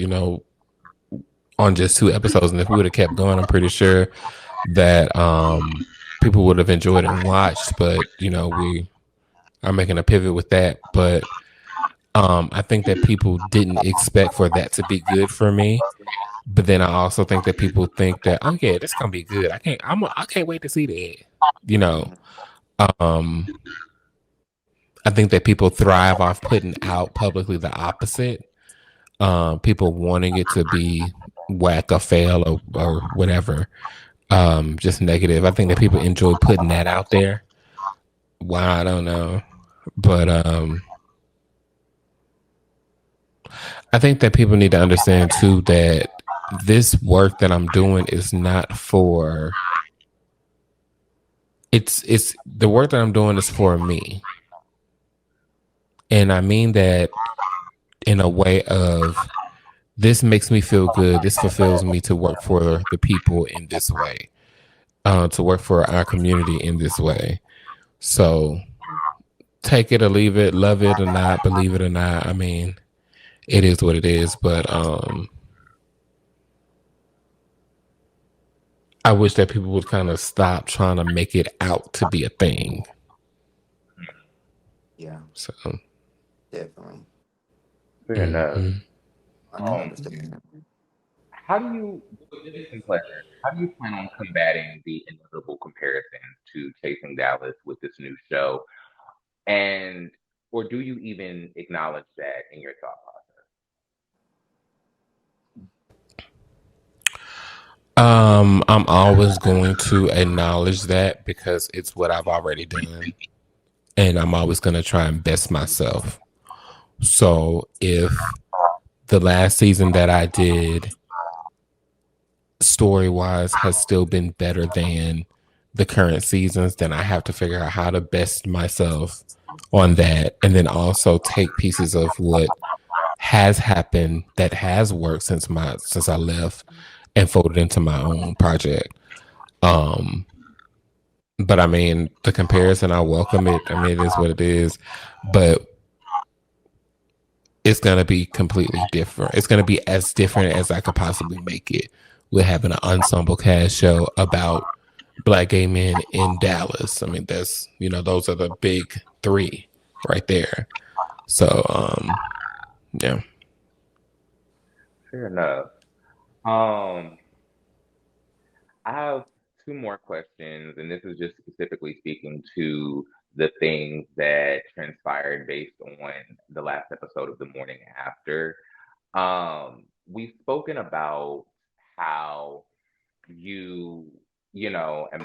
on just 2 episodes. And if we would have kept going, I'm pretty sure that people would have enjoyed and watched. But we are making a pivot with that. But I think that people didn't expect for that to be good for me. But then I also think that people think that, oh yeah, this gonna be good. I can't wait to see that. I think that people thrive off putting out publicly the opposite. People wanting it to be whack or fail or whatever, just negative. I think that people enjoy putting that out there. Why, I don't know. But I think that people need to understand too that this work that I'm doing is not for, it's the work that I'm doing is for me. And I mean that in a way of, this makes me feel good. This fulfills me to work for the people in this way, to work for our community in this way. So take it or leave it, love it or not, believe it or not. I mean, it is what it is. But I wish that people would kind of stop trying to make it out to be a thing. Yeah. So Definitely. Fair enough. I can understand. How do you, with this and pleasure, how do you plan on combating the inevitable comparison to Chasing Dallas with this new show? And, or do you even acknowledge that in your thought process? I'm always going to acknowledge that because it's what I've already done. And I'm always going to try and best myself. So if the last season that I did, story-wise, has still been better than the current seasons, then I have to figure out how to best myself on that. And then also take pieces of what has happened that has worked since I left and fold it into my own project. But I mean, the comparison, I welcome it. I mean, it is what it is. But it's going to be completely different. It's going to be as different as I could possibly make it. We're having an ensemble cast show about Black gay men in Dallas. I mean, that's, you know, those are the big three right there. So, yeah. Fair enough. I have two more questions, and this is just specifically speaking to the things that transpired based on the last episode of The Morning After. We've spoken about how you know, aren't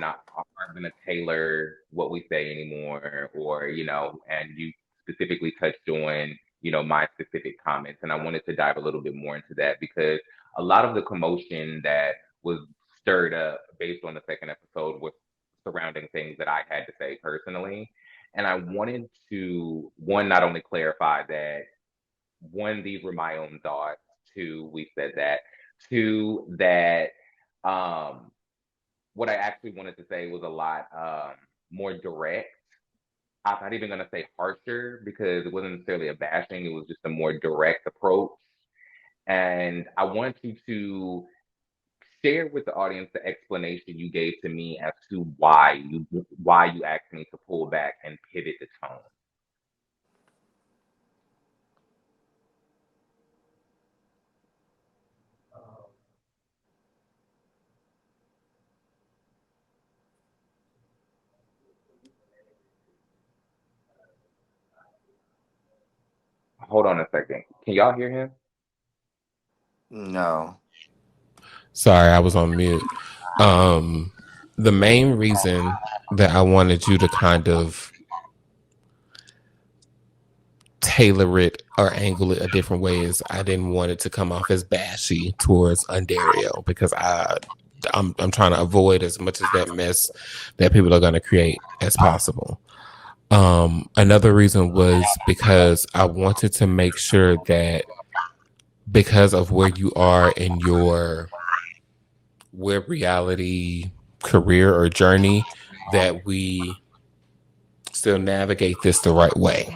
going to tailor what we say anymore, or, you know, and you specifically touched on, you know, my specific comments. And I wanted to dive a little bit more into that because a lot of the commotion that was stirred up based on the second episode was surrounding things that I had to say personally. And I wanted to, one, not only clarify that, one, these were my own thoughts. Two, we said that. Two, that what I actually wanted to say was a lot more direct. I'm not even going to say harsher because it wasn't necessarily a bashing. It was just a more direct approach. And I want you to share with the audience the explanation you gave to me as to why you asked me to pull back and pivot the tone. Hold on a second. Can y'all hear him? No. Sorry, I was on mute. The main reason that I wanted you to kind of tailor it or angle it a different way is I didn't want it to come off as bashy towards Undario because I'm trying to avoid as much of that mess that people are going to create as possible. Another reason was because I wanted to make sure that because of where you are in your web reality career or journey, that we still navigate this the right way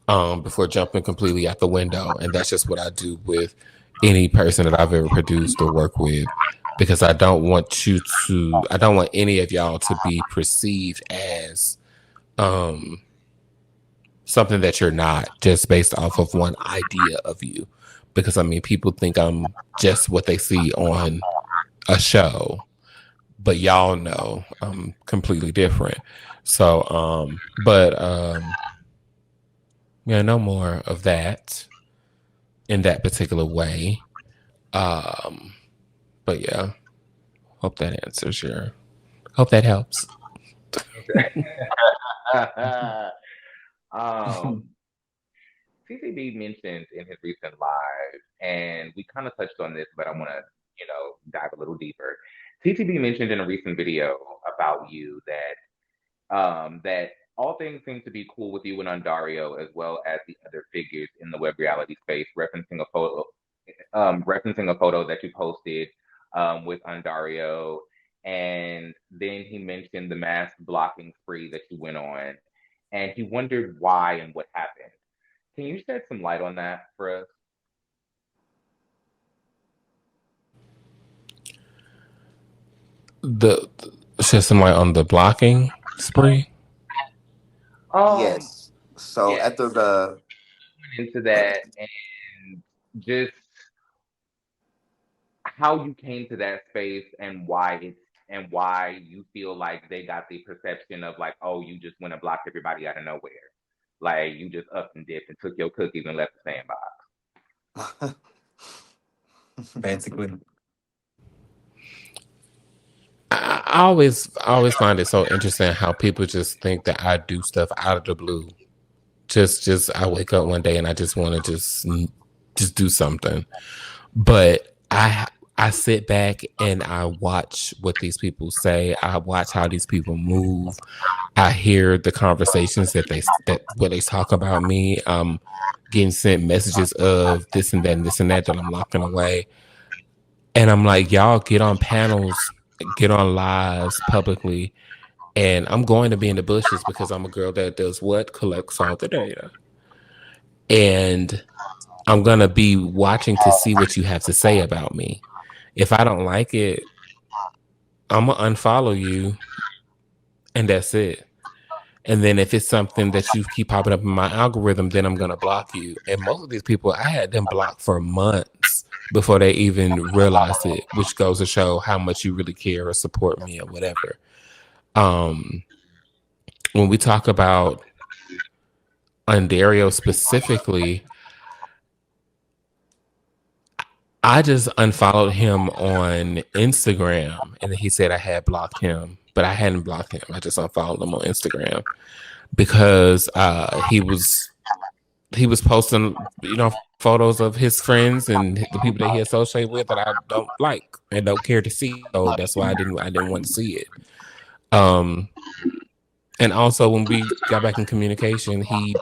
before jumping completely out the window. And that's just what I do with any person that I've ever produced or worked with, because I don't want any of y'all to be perceived as something that you're not, just based off of one idea of you. Because I mean, people think I'm just what they see on a show, but y'all know I'm completely different. So, Yeah, no more of that in that particular way. But yeah, hope that answers your. Hope that helps. um, CCB mentioned in his recent live, and we kind of touched on this, but I want to, dive a little deeper. TTB mentioned in a recent video about you that all things seem to be cool with you and Ondario, as well as the other figures in the web reality space, referencing a photo that you posted with Ondario, and then he mentioned the mass blocking spree that you went on, and he wondered why and what happened. Can you shed some light on that for us? The shed some light on the blocking spree. Um, Yes. So yeah, after the into that and just how you came to that space and why you feel like they got the perception of like, oh, you just went and blocked everybody out of nowhere. Like you just up and dipped and took your cookies and left the sandbox. basically. I always find it so interesting how people just think that I do stuff out of the blue. Just I wake up one day and I just want to just do something. But I sit back and I watch what these people say. I watch how these people move. I hear the conversations that where they talk about me. Getting sent messages of this and that and this and that I'm locking away. And I'm like, y'all get on panels, get on lives publicly. And I'm going to be in the bushes because I'm a girl that does what? Collects all the data. And I'm going to be watching to see what you have to say about me. If I don't like it, I'm going to unfollow you. And that's it. And then if it's something that you keep popping up in my algorithm, then I'm going to block you. And most of these people, I had them blocked for months before they even realized it, which goes to show how much you really care or support me or whatever. When we talk about Ondario specifically, I just unfollowed him on Instagram, and he said I had blocked him, but I hadn't blocked him. I just unfollowed him on Instagram because he was posting, photos of his friends and the people that he associates with that I don't like and don't care to see. So that's why I didn't want to see it. And also when we got back in communication, he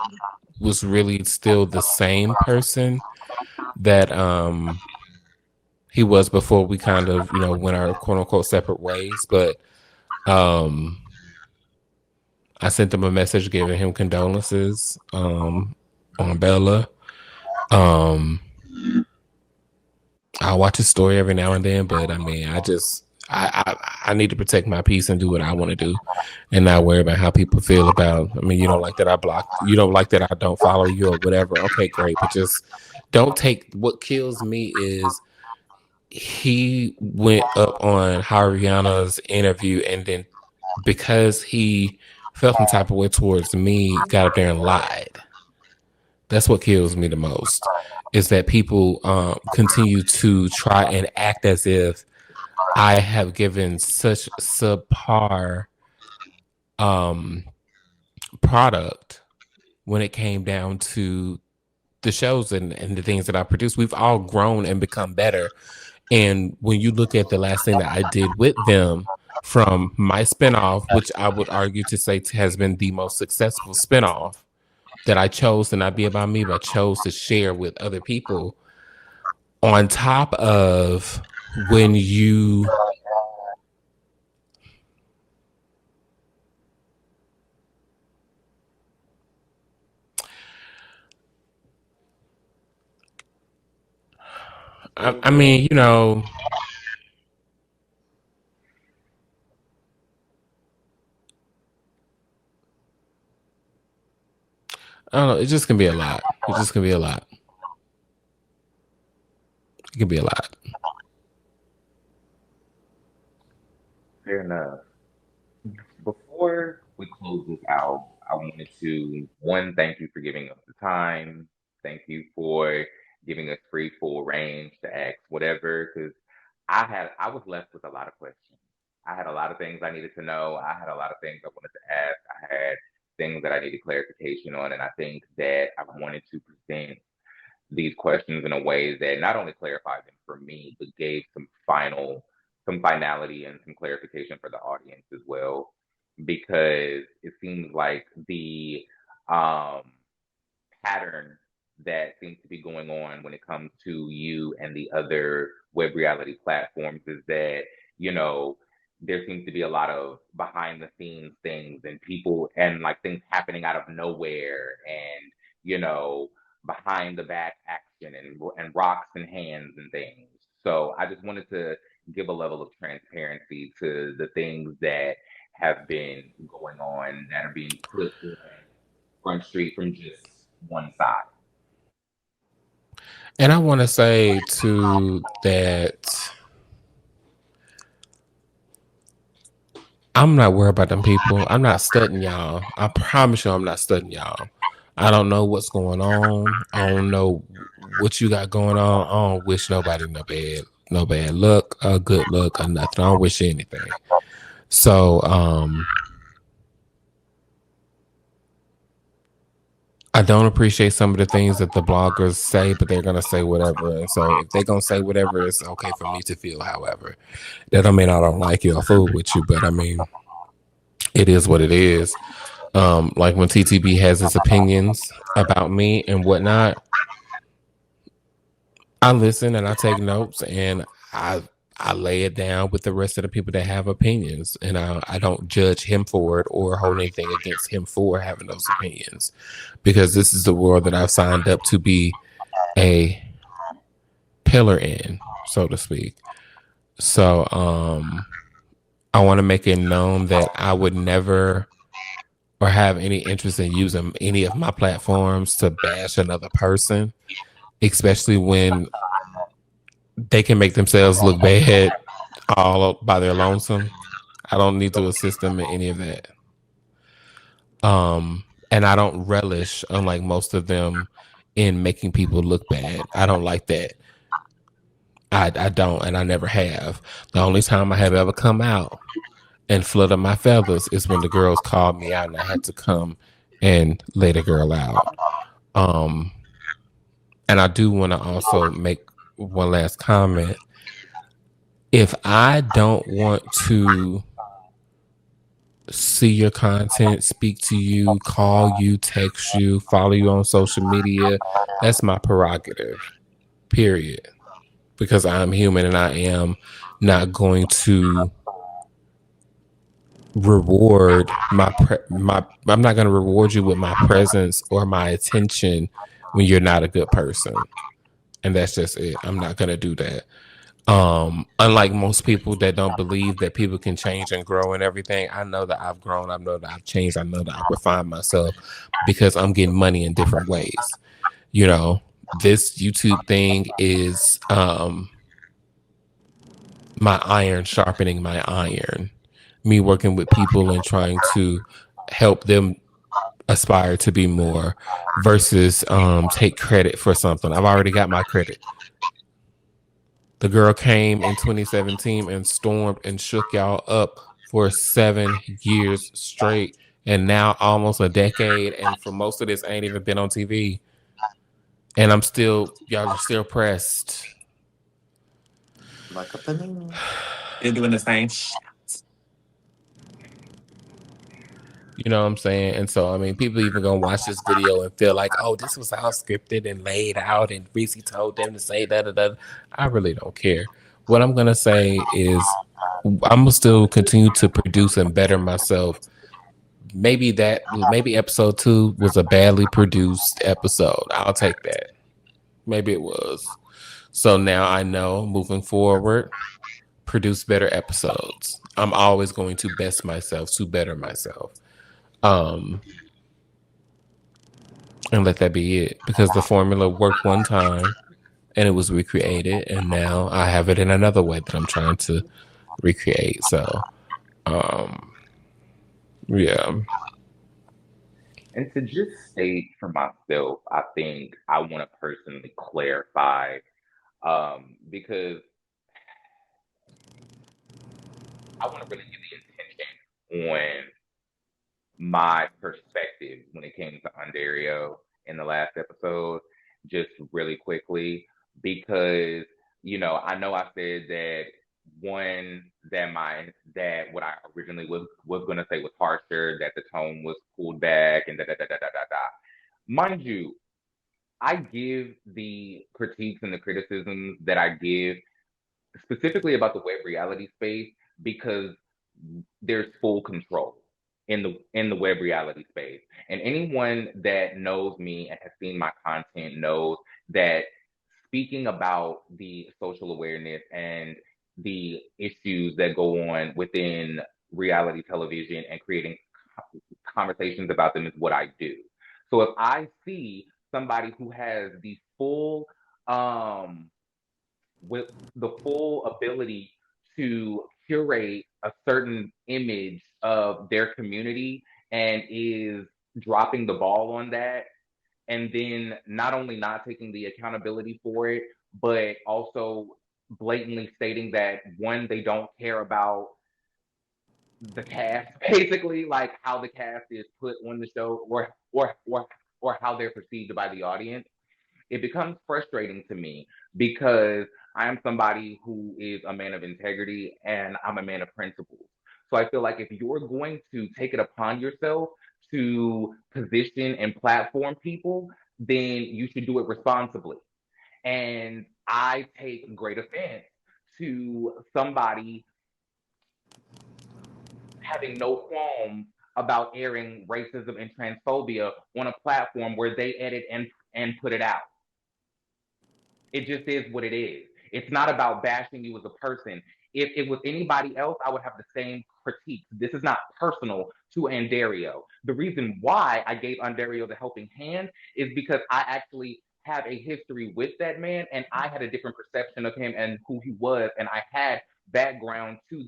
was really still the same person that he was before we kind of, went our quote unquote separate ways. But I sent him a message giving him condolences on Bella. I watch his story every now and then, but I mean, I need to protect my peace and do what I want to do, and not worry about how people feel about. I mean, you don't like that I block, you don't like that I don't follow you or whatever. Okay, great, but just don't take. What kills me is he went up on Hariana's interview, and then because he felt some type of way towards me, got up there and lied. That's what kills me the most, is that people continue to try and act as if I have given such subpar product when it came down to the shows and the things that I produce. We've all grown and become better. And when you look at the last thing that I did with them from my spinoff, which I would argue to say has been the most successful spinoff that I chose to not be about me, but chose to share with other people, on top of when you I mean, I don't know, it just can be a lot. It just can be a lot. It can be a lot. Fair enough. Before we close this out, I wanted to, one, thank you for giving us the time. Thank you for giving us free, full range to ask whatever, because I was left with a lot of questions. I had a lot of things I needed to know. I had a lot of things I wanted to ask. I had things that I needed clarification on, and I think that I wanted to present these questions in a way that not only clarified them for me, but gave some finality and some clarification for the audience as well. Because it seems like the um, pattern that seems to be going on when it comes to you and the other web reality platforms is that, you know, there seems to be a lot of behind the scenes things and people and like things happening out of nowhere and, you know, behind the back action and rocks and hands and things. So I just wanted to give a level of transparency to the things that have been going on that are being put on Front Street from just one side. And I want to say too that I'm not worried about them people. I'm not studying y'all. I promise you I'm not studying y'all. I don't know what's going on. I don't know what you got going on. I don't wish nobody no bad luck, or good luck, or nothing. I don't wish you anything. So I don't appreciate some of the things that the bloggers say, but they're gonna say whatever. And so if they're gonna say whatever, it's okay for me to feel however. That don't mean I don't like you or fool with you, but I mean it is what it is. Like when TTB has his opinions about me and whatnot, I listen and I take notes and I lay it down with the rest of the people that have opinions, and I don't judge him for it or hold anything against him for having those opinions, because this is the world that I've signed up to be a pillar in, so to speak. So I want to make it known that I would never or have any interest in using any of my platforms to bash another person, especially when they can make themselves look bad all by their lonesome. I don't need to assist them in any of that. And I don't relish, unlike most of them, in making people look bad. I don't like that. I don't, and I never have. The only time I have ever come out and flutter my feathers is when the girls called me out and I had to come and lay the girl out. And I do want to also make one last comment. If I don't want to see your content, speak to you, call you, text you, follow you on social media, that's my prerogative, period. Because I'm human and I am not going to reward I'm not going to reward you with my presence or my attention when you're not a good person. And that's just it. I'm not going to do that. Unlike most people that don't believe that people can change and grow and everything, I know that I've grown, I know that I've changed, I know that I've refined myself because I'm getting money in different ways. You know, this YouTube thing is my iron sharpening my iron. Me working with people and trying to help them aspire to be more versus take credit for something. I've already got my credit. The girl came in 2017 and stormed and shook y'all up for 7 years straight, and now almost a decade, and for most of this I ain't even been on TV, and y'all are still pressed. Like a panini. You're doing the same. You know what I'm saying? And so, I mean, people even gonna watch this video and feel like, oh, this was all scripted and laid out and Ressie told them to say da. I really don't care. What I'm gonna say is I'm gonna still continue to produce and better myself. Maybe episode 2 was a badly produced episode. I'll take that. Maybe it was. So now I know moving forward, produce better episodes. I'm always going to best myself to better myself. And let that be it, because the formula worked one time and it was recreated, and now I have it in another way that I'm trying to recreate. So yeah. And to just state for myself, I think I want to personally clarify because I want to really give the intention on my perspective when it came to Ontario in the last episode, just really quickly, because I know I said that one that what I originally was gonna say was harsher, that the tone was pulled back and da da da da da da da. Mind you, I give the critiques and the criticisms that I give specifically about the web reality space because there's full control in the web reality space. And anyone that knows me and has seen my content knows that speaking about the social awareness and the issues that go on within reality television and creating conversations about them is what I do. So if I see somebody who has um with the full ability to curate a certain image of their community and is dropping the ball on that, and then not only not taking the accountability for it, but also blatantly stating that one, they don't care about the cast, basically, like how the cast is put on the show, or how they're perceived by the audience. It becomes frustrating to me because I am somebody who is a man of integrity and I'm a man of principles. So I feel like if you're going to take it upon yourself to position and platform people, then you should do it responsibly. And I take great offense to somebody having no qualms about airing racism and transphobia on a platform where they edit and put it out. It just is what it is. It's not about bashing you as a person. If it was anybody else, I would have the same critiques. This is not personal to Andario. The reason why I gave Andario the helping hand is because I actually have a history with that man, and I had a different perception of him and who he was, and I had background to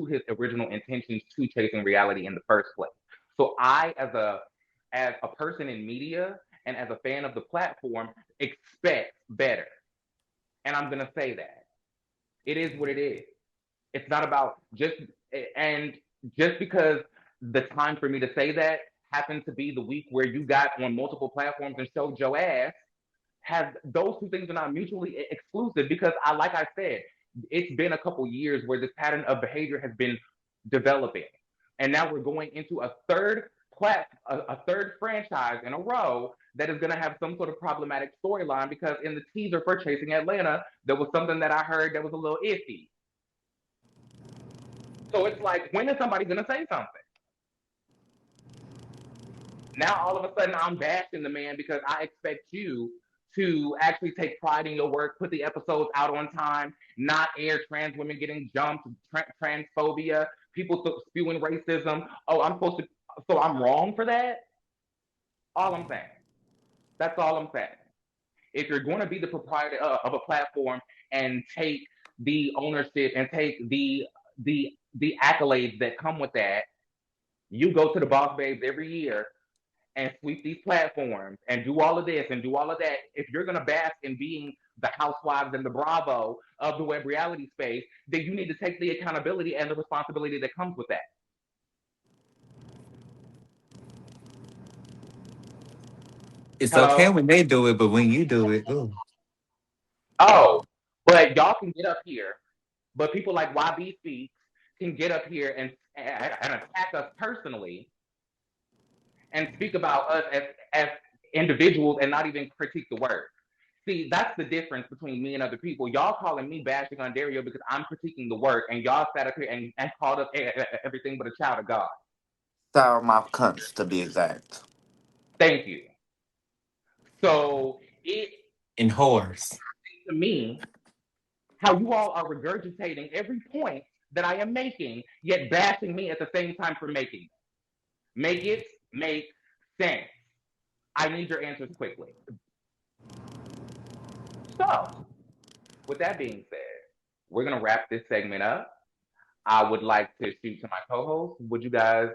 his original intentions to chasing reality in the first place. So I, as a person in media and as a fan of the platform, expect better. And I'm going to say that. It is what it is. It's not about and just because the time for me to say that happened to be the week where you got on multiple platforms and showed your ass, has those two things are not mutually exclusive because like I said, it's been a couple years where this pattern of behavior has been developing. And now we're going into a third franchise in a row that is going to have some sort of problematic storyline because in the teaser for Chasing Atlanta, there was something that I heard that was a little iffy. So it's like, when is somebody going to say something? Now all of a sudden I'm bashing the man because I expect you to actually take pride in your work, put the episodes out on time, not air trans women getting jumped, transphobia, people spewing racism. Oh, so I'm wrong for that? All I'm saying. That's all I'm saying. If you're going to be the proprietor of a platform and take the ownership and take the accolades that come with that, you go to the Boss Babes every year and sweep these platforms and do all of this and do all of that. If you're going to bask in being the housewives and the Bravo of the web reality space, then you need to take the accountability and the responsibility that comes with that. It's Hello? okay when they do it, but when you do it, ooh. Oh, but y'all can get up here, but people like YB Speaks can get up here and attack us personally and speak about us as individuals and not even critique the work. See, that's the difference between me and other people. Y'all calling me bashing on Dario because I'm critiquing the work, and y'all sat up here and called us everything but a child of God. Sour mouth cunts, to be exact. Thank you. So it And whores. to me how you all are regurgitating every point that I am making, yet bashing me at the same time for making it. Make it make sense. I need your answers quickly. So, with that being said, we're going to wrap this segment up. I would like to shoot to my co-host. Would you guys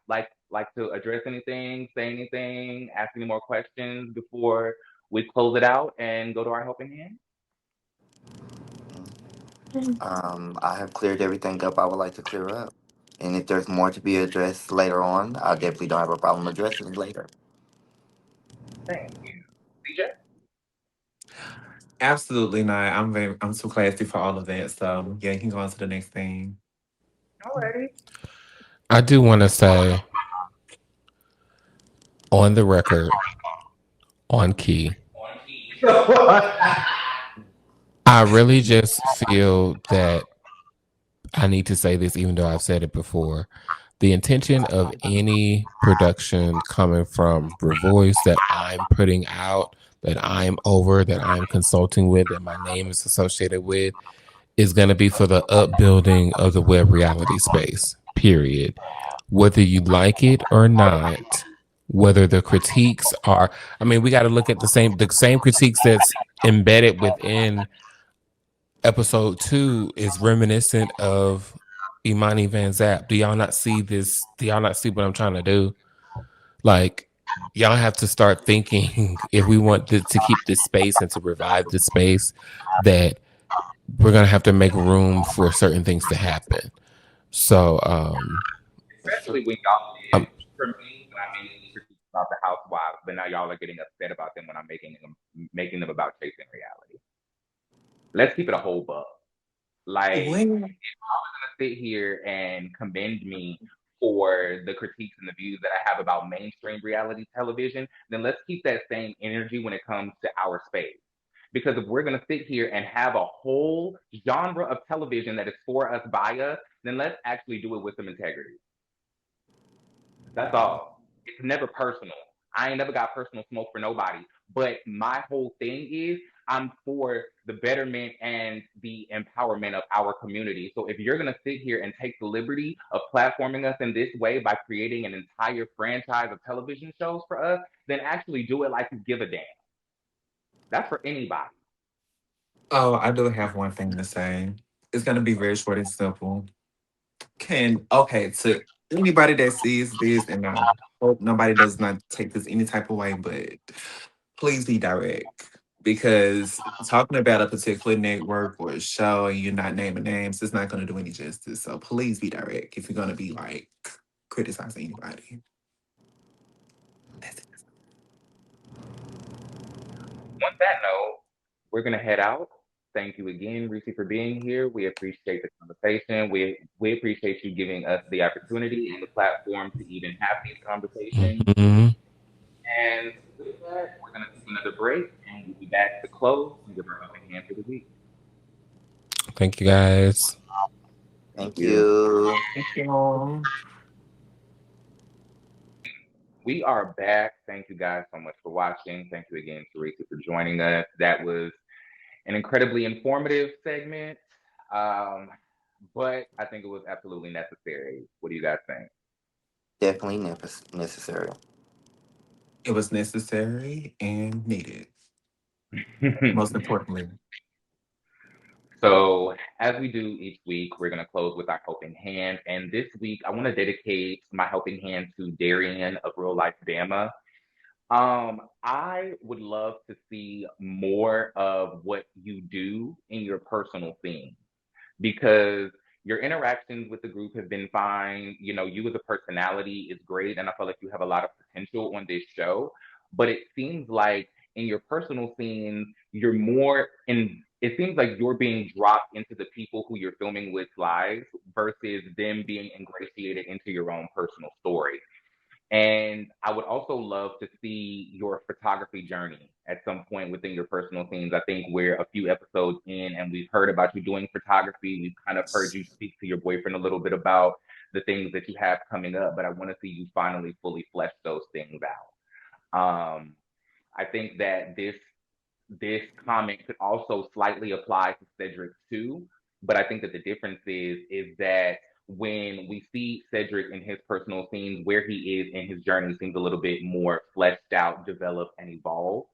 like to address anything, say anything, ask any more questions before we close it out and go to our helping hand? I have cleared everything up I would like to clear up. And if there's more to be addressed later on, I definitely don't have a problem addressing it later. Thank you. CJ? Absolutely not. I'm too classy for all of that. So yeah, you can go on to the next thing. Alrighty. I do want to say on the record, on key, I really just feel that I need to say this, even though I've said it before. The intention of any production coming from ReVoyce that I'm putting out, that I'm over, that I'm consulting with, that my name is associated with, is going to be for the upbuilding of the web reality space, period. Whether you like it or not, whether the critiques are, I mean, we got to look at the same critiques that's embedded within episode 2 is reminiscent of Imani Van Zap. Do y'all not see this? Do y'all not see what I'm trying to do? Like, y'all have to start thinking if we want to keep this space and to revive this space, that we're gonna have to make room for certain things to happen. So, Especially when y'all um, did for me when I made these critiques about the housewives, but now y'all are getting upset about them when I'm making them about chasing reality. Let's keep it a whole buck. Like, When sit here and commend me for the critiques and the views that I have about mainstream reality television, then let's keep that same energy when it comes to our space. Because if we're going to sit here and have a whole genre of television that is for us, by us, then let's actually do it with some integrity. That's all. It's never personal. I ain't never got personal smoke for nobody. But my whole thing is I'm for the betterment and the empowerment of our community. So if you're gonna sit here and take the liberty of platforming us in this way by creating an entire franchise of television shows for us, then actually do it like you give a damn. That's for anybody. Oh, I do have one thing to say. It's gonna be very short and simple. To anybody that sees this, and I hope nobody does not take this any type of way, but please be direct. Because talking about a particular network or a show and you're not naming names, it's not gonna do any justice. So please be direct if you're gonna be like criticizing anybody. That's it. On that note, we're gonna head out. Thank you again, Ressie, for being here. We appreciate the conversation. We appreciate you giving us the opportunity and the platform to even have these conversations. mhm. And with that, we're gonna take another break and we'll be back to close and give our helping hand for the week. Thank you guys. Thank You. you. Thank you. We are back. Thank you guys so much for watching. Thank you again, Teresa, for joining us. That was an incredibly informative segment, um, but I think it was absolutely necessary. What do you guys think? Definitely necessary. It was necessary and needed. Most importantly. So, as we do each week, we're going to close with our helping hand. And this week, I want to dedicate my helping hand to Darrian of Real Life Bama. I would love to see more of what you do in your personal theme because your interactions with the group have been fine. You know, you as a personality is great, and I feel like you have a lot of potential on this show. But it seems like in your personal scenes, you're more in. It seems like you're being dropped into the people who you're filming with lives versus them being ingratiated into your own personal story. And I would also love to see your photography journey at some point within your personal themes. I think we're a few episodes in and we've heard about you doing photography. We've kind of heard you speak to your boyfriend a little bit about the things that you have coming up, but I want to see you finally fully flesh those things out. I think that this comment could also slightly apply to Sedrick too, but I think that the difference is that when we see Sedrick in his personal scenes, where he is in his journey seems a little bit more fleshed out, developed, and evolved.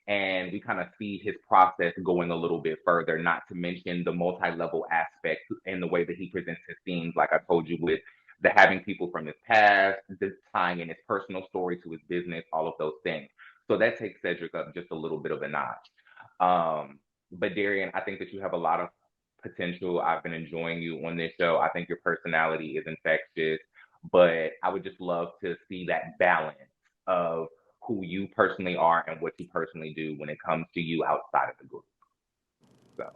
And we kind of see his process going a little bit further, not to mention the multi-level aspect in the way that he presents his themes, like I told you, with the having people from his past, the tying in his personal story to his business, all of those things. So that takes Sedrick up just a little bit of a notch. But Darrian, I think that you have a lot of potential. I've been enjoying you on this show. I think your personality is infectious, but I would just love to see that balance of who you personally are and what you personally do when it comes to you outside of the group. So,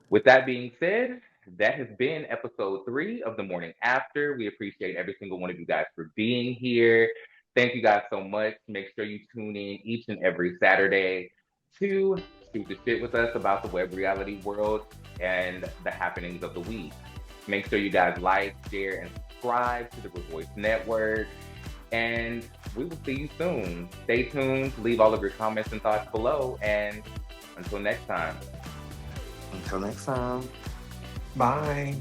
with that being said, that has been episode 3 of The Morning After. We appreciate every single one of you guys for being here. Thank you guys so much. Make sure you tune in each and every Saturday to shoot the shit with us about the web reality world and the happenings of the week. Make sure you guys like, share, and subscribe to the ReVoyce Network. And we will see you soon. Stay tuned. Leave all of your comments and thoughts below. And until next time. Until next time. Bye.